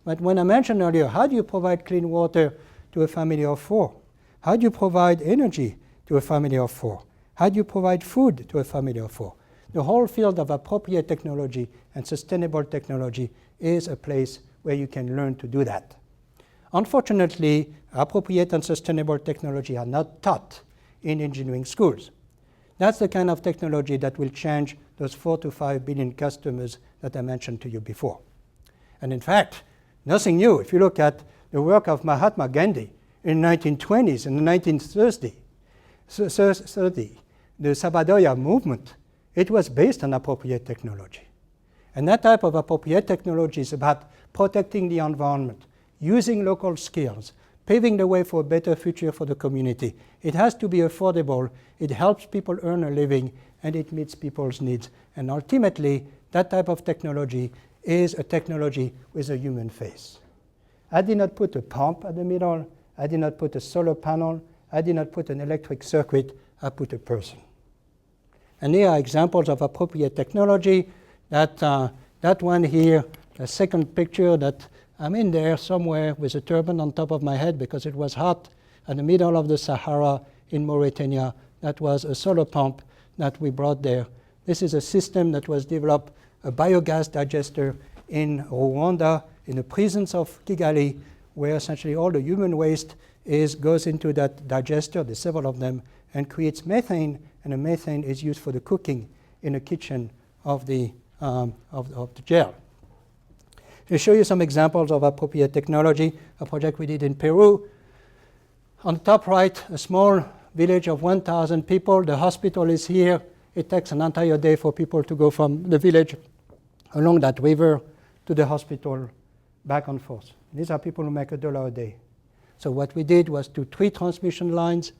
But when I mentioned earlier, how do you provide clean water to a family of 4? How do you provide energy to a family of 4? How do you provide food to a family of 4? The whole field of appropriate technology and sustainable technology is a place where you can learn to do that. Unfortunately, appropriate and sustainable technology are not taught in engineering schools. That's the kind of technology that will change those 4 to 5 billion customers that I mentioned to you before. And in fact, nothing new. If you look at the work of Mahatma Gandhi in the 1920s and the 1930s, the Sabadoya movement, it was based on appropriate technology. And that type of appropriate technology is about protecting the environment, using local skills, paving the way for a better future for the community. It has to be affordable, it helps people earn a living, and it meets people's needs. And ultimately, that type of technology is a technology with a human face. I did not put a pump at the middle, I did not put a solar panel, I did not put an electric circuit, I put a person. And here are examples of appropriate technology. That one here, the second picture that I'm in there somewhere with a turban on top of my head because it was hot in the middle of the Sahara in Mauritania. That was a solar pump that we brought there. This is a system that was developed, a biogas digester in Rwanda, in the prisons of Kigali, where essentially all the human waste goes into that digester, there's several of them, and creates methane, and the methane is used for the cooking in the kitchen of the jail. To show you some examples of appropriate technology, a project we did in Peru. On the top right, a small village of 1,000 people. The hospital is here. It takes an entire day for people to go from the village along that river to the hospital, back and forth. These are people who make $1 a day. So what we did was 3 transmission lines,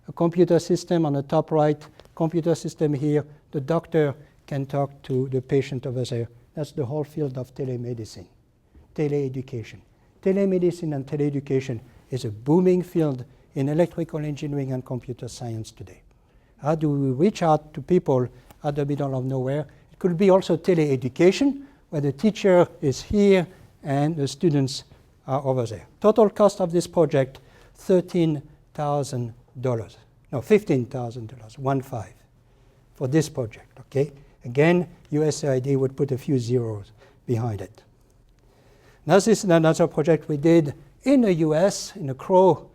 a computer system on the top right, computer system here. The doctor can talk to the patient over there. That's the whole field of telemedicine, tele-education. Telemedicine and tele-education is a booming field in electrical engineering and computer science today. How do we reach out to people at the middle of nowhere? It could be also tele-education, where the teacher is here and the students are over there. Total cost of this project, $13,000. No, $15,000, 15, for this project, okay? Again, USAID would put a few zeros behind it. Now this is another project we did in the US, in the Crow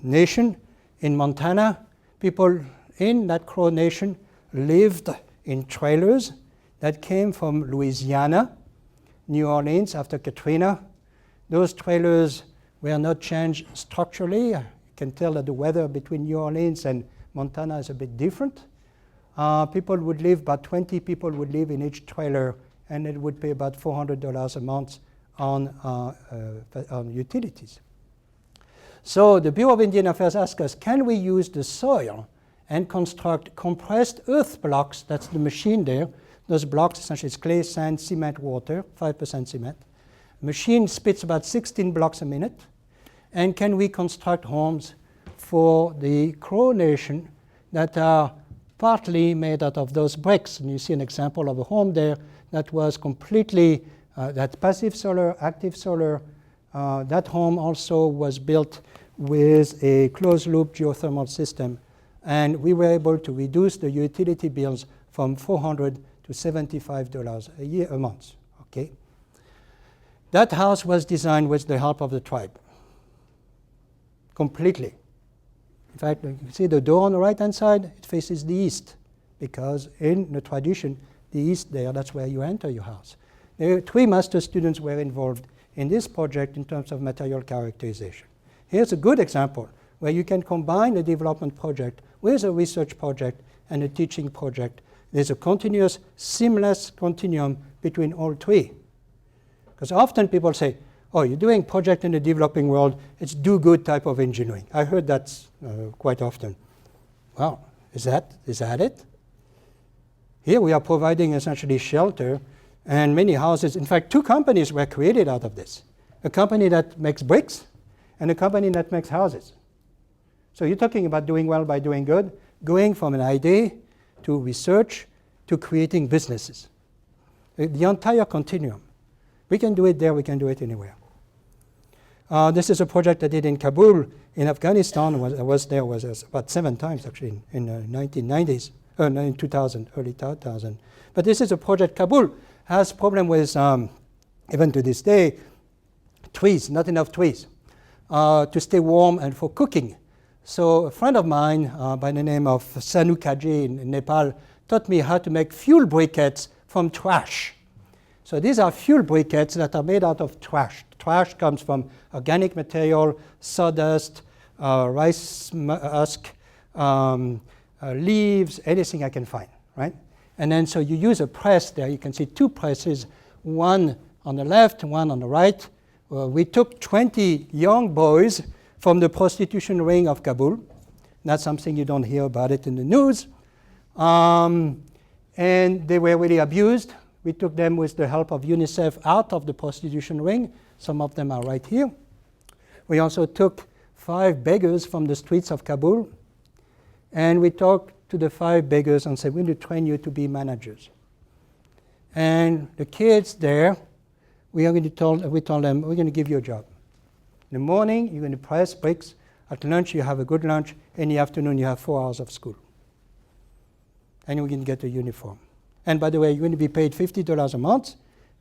Nation in Montana. People in that Crow Nation lived in trailers that came from Louisiana, New Orleans after Katrina. Those trailers were not changed structurally. You can tell that the weather between New Orleans and Montana is a bit different. People would live, about 20 people would live in each trailer, and it would pay about $400 a month on utilities. So the Bureau of Indian Affairs asked us, can we use the soil and construct compressed earth blocks? That's the machine there. Those blocks essentially is clay, sand, cement, water, 5% cement. Machine spits about 16 blocks a minute. And can we construct homes for the Crow Nation that are partly made out of those bricks? And you see an example of a home there that was completely, that passive solar, active solar. That home also was built with a closed-loop geothermal system. And we were able to reduce the utility bills from $400 to $75 a month, okay? That house was designed with the help of the tribe, completely. In fact, you see the door on the right-hand side, it faces the east, because in the tradition, the east there, that's where you enter your house. There were 3 master students were involved in this project in terms of material characterization. Here's a good example where you can combine a development project with a research project and a teaching project. There's a continuous, seamless continuum between all three. Because often people say, oh, you're doing project in the developing world, it's do-good type of engineering. I heard that quite often. Well, is that it? Here we are providing essentially shelter and many houses. In fact, 2 companies were created out of this. A company that makes bricks and a company that makes houses. So you're talking about doing well by doing good, going from an idea to research to creating businesses. The entire continuum. We can do it there, we can do it anywhere. This is a project I did in Kabul, in Afghanistan. I was there about 7 times actually in the 1990s, in 2000, early 2000. But this is a project. Kabul has problem with, even to this day, trees, not enough trees to stay warm and for cooking. So a friend of mine by the name of Sanu Kaji in Nepal taught me how to make fuel briquettes from trash. So these are fuel briquettes that are made out of trash. Trash comes from organic material, sawdust, rice husk, leaves, anything I can find, right? And then so you use a press there. You can see 2 presses, one on the left, one on the right. We took 20 young boys from the prostitution ring of Kabul. That's something you don't hear about it in the news. And they were really abused. We took them with the help of UNICEF out of the prostitution ring. Some of them are right here. We also took 5 beggars from the streets of Kabul. And we talked to the 5 beggars and said, we need to train you to be managers. And the kids there, we told them, we're going to give you a job. In the morning, you're going to press bricks. At lunch, you have a good lunch. In the afternoon, you have 4 hours of school. And you're going to get a uniform. And by the way, you're going to be paid $50 a month.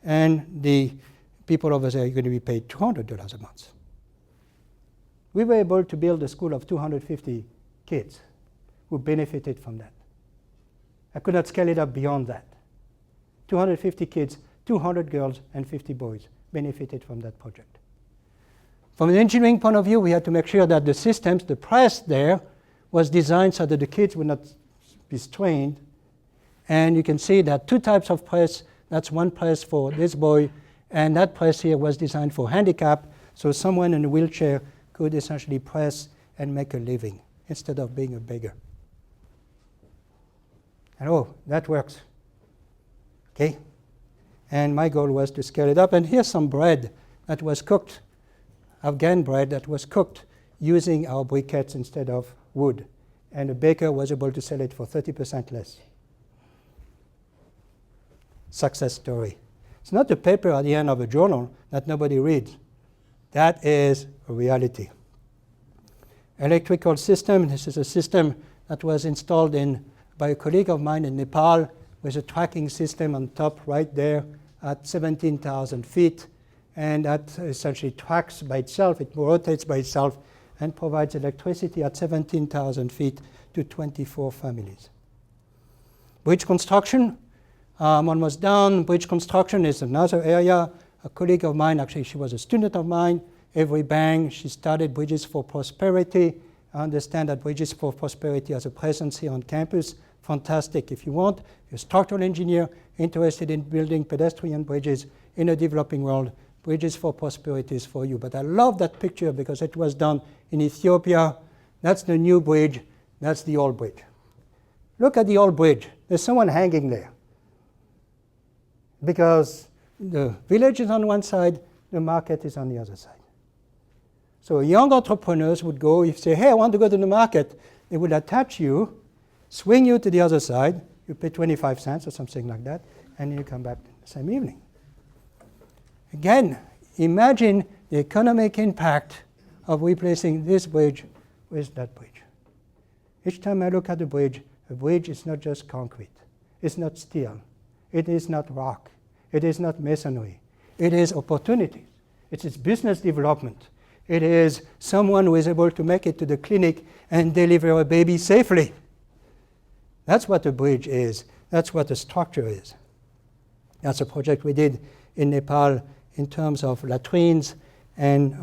And the people over there are going to be paid $200 a month. We were able to build a school of 250 kids who benefited from that. I could not scale it up beyond that. 250 kids, 200 girls, and 50 boys benefited from that project. From an engineering point of view, we had to make sure that the systems, the press there, was designed so that the kids would not be strained. And you can see that 2 types of press. That's one press for this boy, and that press here was designed for handicap, so someone in a wheelchair could essentially press and make a living instead of being a beggar. And oh, that works. Okay? And my goal was to scale it up. And here's some bread that was cooked, Afghan bread that was cooked using our briquettes instead of wood. And the baker was able to sell it for 30% less. Success story. It's not a paper at the end of a journal that nobody reads. That is a reality. Electrical system. This is a system that was installed by a colleague of mine in Nepal with a tracking system on top right there at 17,000 feet. And that essentially tracks by itself. It rotates by itself and provides electricity at 17,000 feet to 24 families. Bridge construction. One was done. Bridge construction is another area. A colleague of mine, actually she was a student of mine, Avery Bang, she started Bridges for Prosperity. I understand that Bridges for Prosperity has a presence here on campus. Fantastic. If you want, you're a structural engineer interested in building pedestrian bridges in a developing world, Bridges for Prosperity is for you. But I love that picture because it was done in Ethiopia. That's the new bridge. That's the old bridge. Look at the old bridge. There's someone hanging there. Because the village is on one side, the market is on the other side. So young entrepreneurs would go, if they say, hey, I want to go to the market, they would attach you, swing you to the other side, you pay 25 cents or something like that, and you come back the same evening. Again, imagine the economic impact of replacing this bridge with that bridge. Each time I look at a bridge is not just concrete. It's not steel. It is not rock. It is not masonry. It is opportunity. It is business development. It is someone who is able to make it to the clinic and deliver a baby safely. That's what a bridge is. That's what a structure is. That's a project we did in Nepal in terms of latrines and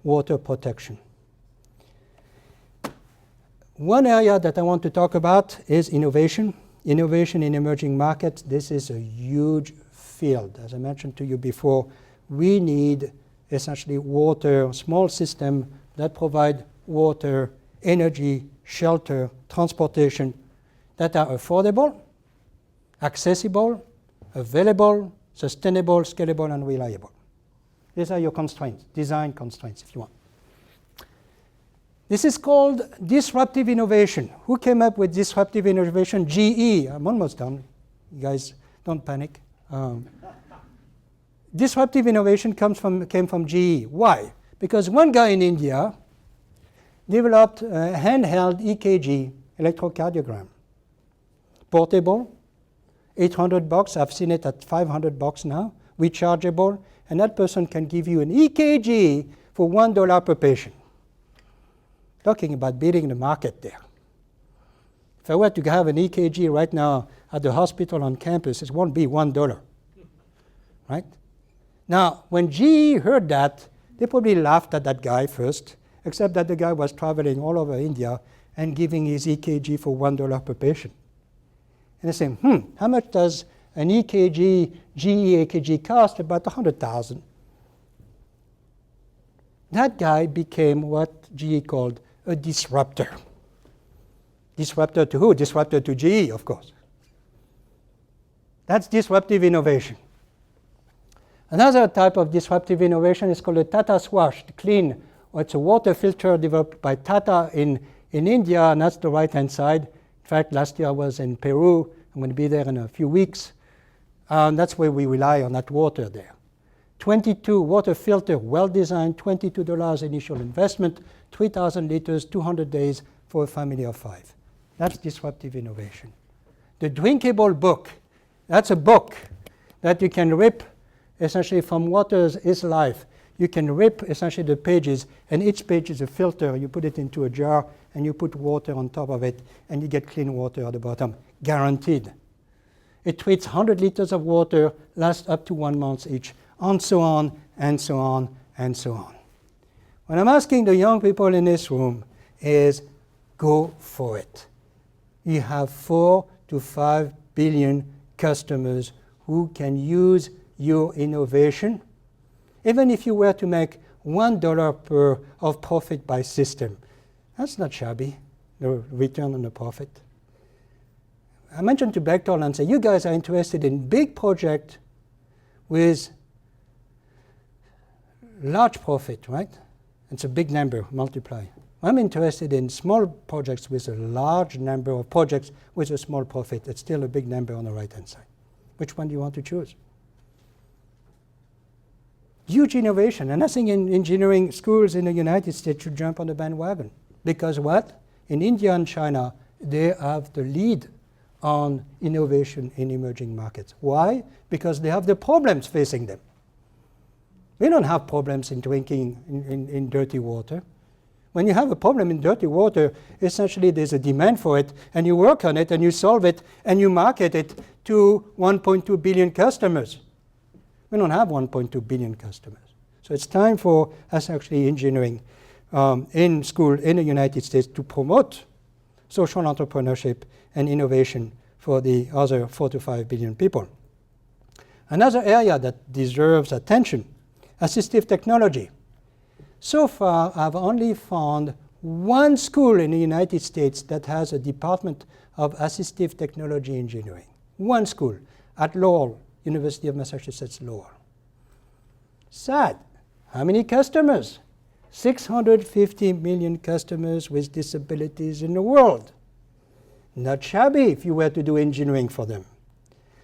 water protection. One area that I want to talk about is innovation. Innovation in emerging markets. This is a huge field. As I mentioned to you before, we need essentially water, small systems that provide water, energy, shelter, transportation that are affordable, accessible, available, sustainable, scalable, and reliable. These are your constraints, design constraints, if you want. This is called disruptive innovation. Who came up with disruptive innovation? GE. I'm almost done. You guys don't panic. Disruptive innovation came from GE. Why? Because one guy in India developed a handheld EKG, electrocardiogram. Portable, $800. I've seen it at $500 now. Rechargeable. And that person can give you an EKG for $1 per patient. Talking about beating the market there. If I were to have an EKG right now at the hospital on campus, it won't be $1, right? Now, when GE heard that, they probably laughed at that guy first, except that the guy was traveling all over India and giving his EKG for $1 per patient. And they say, how much does an EKG, GE EKG cost? About $100,000. That guy became what GE called a disruptor. Disruptor to who? Disruptor to GE, of course. That's disruptive innovation. Another type of disruptive innovation is called a Tata Swash, clean, or it's a water filter developed by Tata in India, and that's the right-hand side. In fact, last year I was in Peru. I'm going to be there in a few weeks. That's where we rely on that water there. 22 water filter, well-designed, $22 initial investment, 3,000 liters, 200 days for a family of 5. That's disruptive innovation. The drinkable book, that's a book that you can rip essentially from Water is Life. You can rip essentially the pages, and each page is a filter. You put it into a jar, and you put water on top of it, and you get clean water at the bottom, guaranteed. It treats 100 liters of water, lasts up to 1 month each, and so on, and so on, and so on. What I'm asking the young people in this room is go for it. You have 4 to 5 billion customers who can use your innovation. Even if you were to make $1 per of profit by system, that's not shabby, the return on the profit. I mentioned to Bechtel and say, you guys are interested in big project with large profit, right? It's a big number, multiply. I'm interested in small projects with a large number of projects with a small profit. It's still a big number on the right-hand side. Which one do you want to choose? Huge innovation, and I think in engineering schools in the United States should jump on the bandwagon. Because what? In India and China, they have the lead on innovation in emerging markets. Why? Because they have the problems facing them. We don't have problems in drinking in dirty water. When you have a problem in dirty water, essentially there's a demand for it, and you work on it, and you solve it, and you market it to 1.2 billion customers. We don't have 1.2 billion customers. So it's time for us actually engineering in school in the United States to promote social entrepreneurship and innovation for the other 4 to 5 billion people. Another area that deserves attention, assistive technology. So far, I've only found one school in the United States that has a department of assistive technology engineering. One school at Lowell, University of Massachusetts, Lowell. Sad. How many customers? 650 million customers with disabilities in the world. Not shabby if you were to do engineering for them.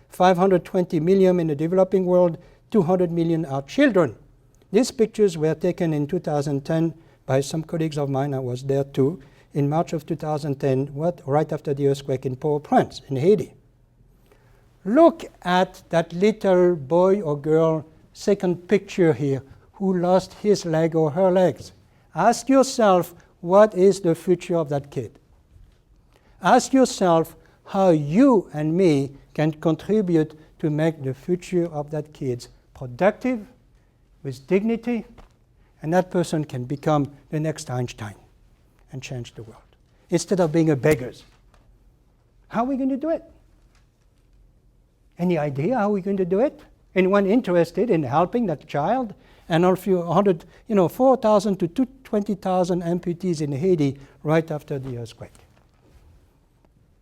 520 million in the developing world, 200 million are children. These pictures were taken in 2010 by some colleagues of mine. I was there too, in March of 2010, right after the earthquake in Port-au-Prince in Haiti. Look at that little boy or girl, second picture here, who lost his leg or her legs. Ask yourself, what is the future of that kid? Ask yourself how you and me can contribute to make the future of that kid productive, with dignity, and that person can become the next Einstein and change the world, instead of being a beggar. How are we going to do it? Any idea how we're going to do it? Anyone interested in helping that child? And a few hundred, 4,000 to 20,000 amputees in Haiti right after the earthquake.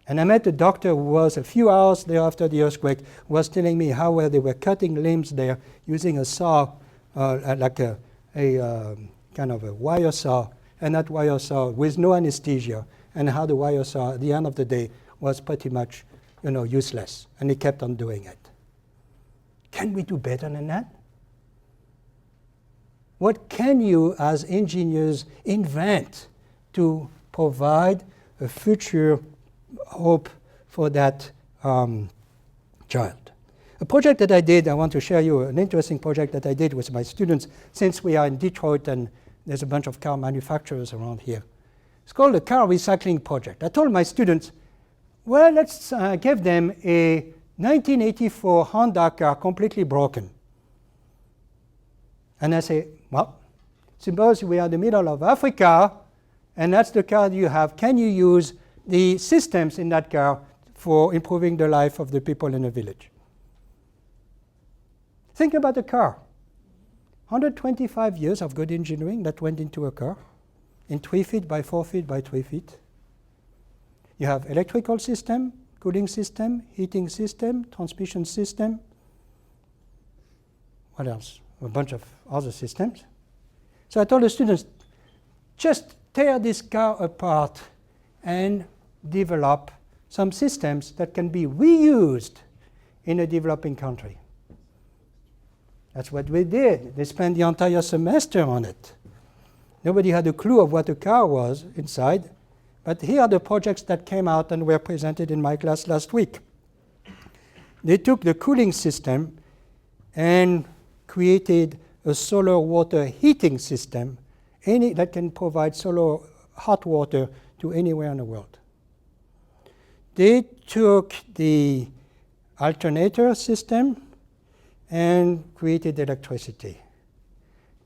And I met a doctor who was a few hours there after the earthquake, was telling me how well they were cutting limbs there using a saw, like a kind of a wire saw, and that wire saw with no anesthesia, and how the wire saw at the end of the day was pretty much useless, and he kept on doing it. Can we do better than that? What can you as engineers invent to provide a future hope for that child? A project that I did, I want to share you an interesting project that I did with my students, since we are in Detroit and there's a bunch of car manufacturers around here. It's called the Car Recycling Project. I told my students, well, let's give them a 1984 Honda car completely broken. And I say, well, suppose we are in the middle of Africa, and that's the car you have. Can you use the systems in that car for improving the life of the people in the village? Think about the car. 125 years of good engineering that went into a car in 3 feet by 4 feet by 3 feet. You have electrical system, cooling system, heating system, transmission system. What else? A bunch of other systems. So I told the students, just tear this car apart and develop some systems that can be reused in a developing country. That's what we did. They spent the entire semester on it. Nobody had a clue of what a car was inside, but here are the projects that came out and were presented in my class last week. They took the cooling system and created a solar water heating system that can provide solar hot water to anywhere in the world. They took the alternator system and created electricity.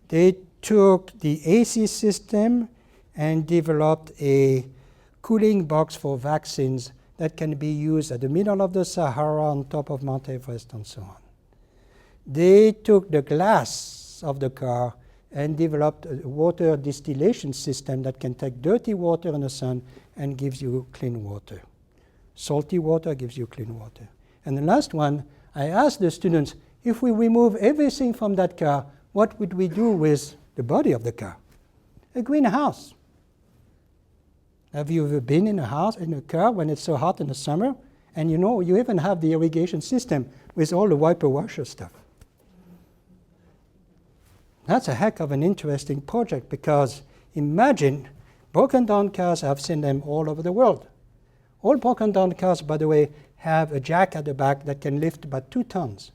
They took the AC system and developed a cooling box for vaccines that can be used at the middle of the Sahara, on top of Mount Everest, and so on. They took the glass of the car and developed a water distillation system that can take dirty water in the sun and gives you clean water. Salty water gives you clean water. And the last one, I asked the students, if we remove everything from that car, what would we do with the body of the car? A greenhouse. Have you ever been in a car when it's so hot in the summer? And you even have the irrigation system with all the wiper washer stuff. That's a heck of an interesting project, because imagine broken down cars. I've seen them all over the world. All broken down cars, by the way, have a jack at the back that can lift about 2 tons.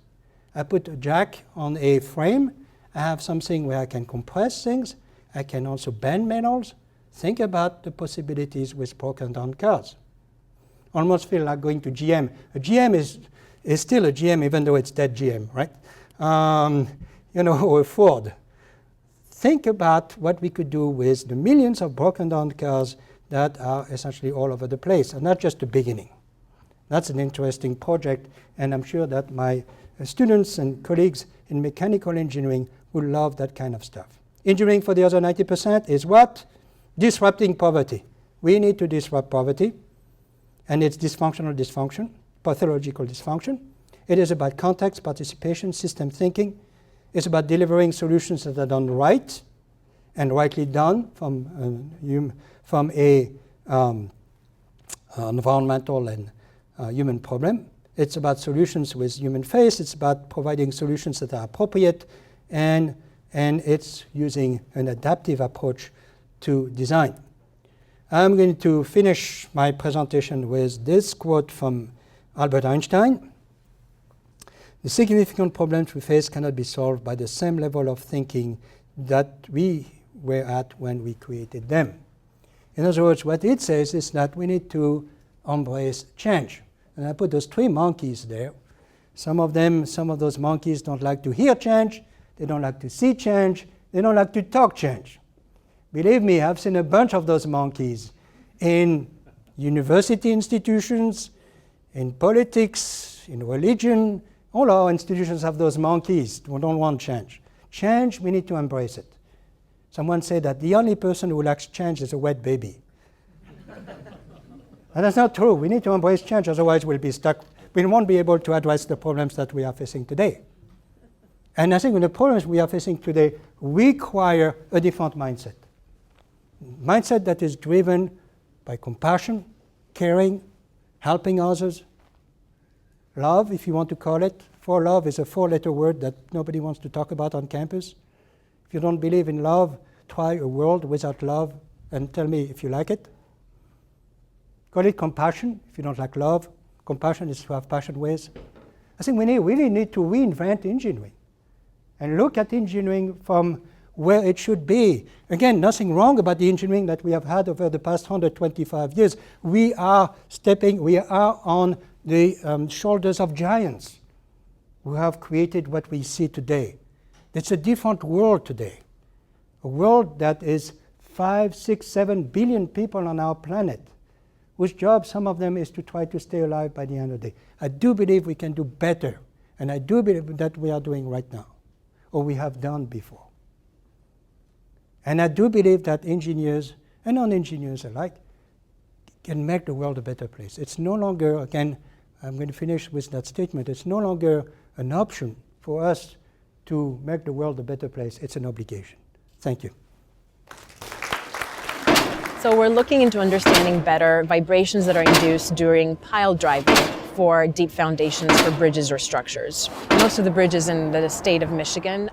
I put a jack on a frame. I have something where I can compress things. I can also bend metals. Think about the possibilities with broken down cars. Almost feel like going to GM. A GM is still a GM, even though it's dead GM, right? Or Ford. Think about what we could do with the millions of broken down cars that are essentially all over the place, and not just the beginning. That's an interesting project, and I'm sure that my students and colleagues in mechanical engineering will love that kind of stuff. Engineering for the other 90% is what? Disrupting poverty. We need to disrupt poverty, and it's dysfunctional dysfunction, pathological dysfunction. It is about context, participation, system thinking. It's about delivering solutions that are done right and rightly done from a environmental and human problem. It's about solutions with human face. It's about providing solutions that are appropriate, and it's using an adaptive approach to design. I'm going to finish my presentation with this quote from Albert Einstein. The significant problems we face cannot be solved by the same level of thinking that we were at when we created them. In other words, what it says is that we need to embrace change. And I put those 3 monkeys there. Some of those monkeys don't like to hear change. they don't like to see change, they don't like to talk change. Believe me, I've seen a bunch of those monkeys in university institutions, in politics, in religion. All our institutions have those monkeys who don't want change. Change, we need to embrace it. Someone said that the only person who likes change is a wet baby. And that's not true. We need to embrace change, otherwise we'll be stuck. We won't be able to address the problems that we are facing today. And I think the problems we are facing today require a different mindset. Mindset that is driven by compassion, caring, helping others, love, if you want to call it. For love is a four-letter word that nobody wants to talk about on campus. If you don't believe in love, try a world without love and tell me if you like it. Call it compassion if you don't like love. Compassion is to have passion with. I think we really need to reinvent engineering and look at engineering from where it should be. Again, nothing wrong about the engineering that we have had over the past 125 years. We are on the shoulders of giants who have created what we see today. It's a different world today. A world that is 5, 6, 7 billion people on our planet, whose job, some of them, is to try to stay alive by the end of the day. I do believe we can do better, and I do believe that we are doing right now, or we have done before. And I do believe that engineers and non-engineers alike can make the world a better place. It's no longer, again, I'm going to finish with that statement, it's no longer an option for us to make the world a better place. It's an obligation. Thank you. So we're looking into understanding better vibrations that are induced during pile driving for deep foundations for bridges or structures. Most of the bridges in the state of Michigan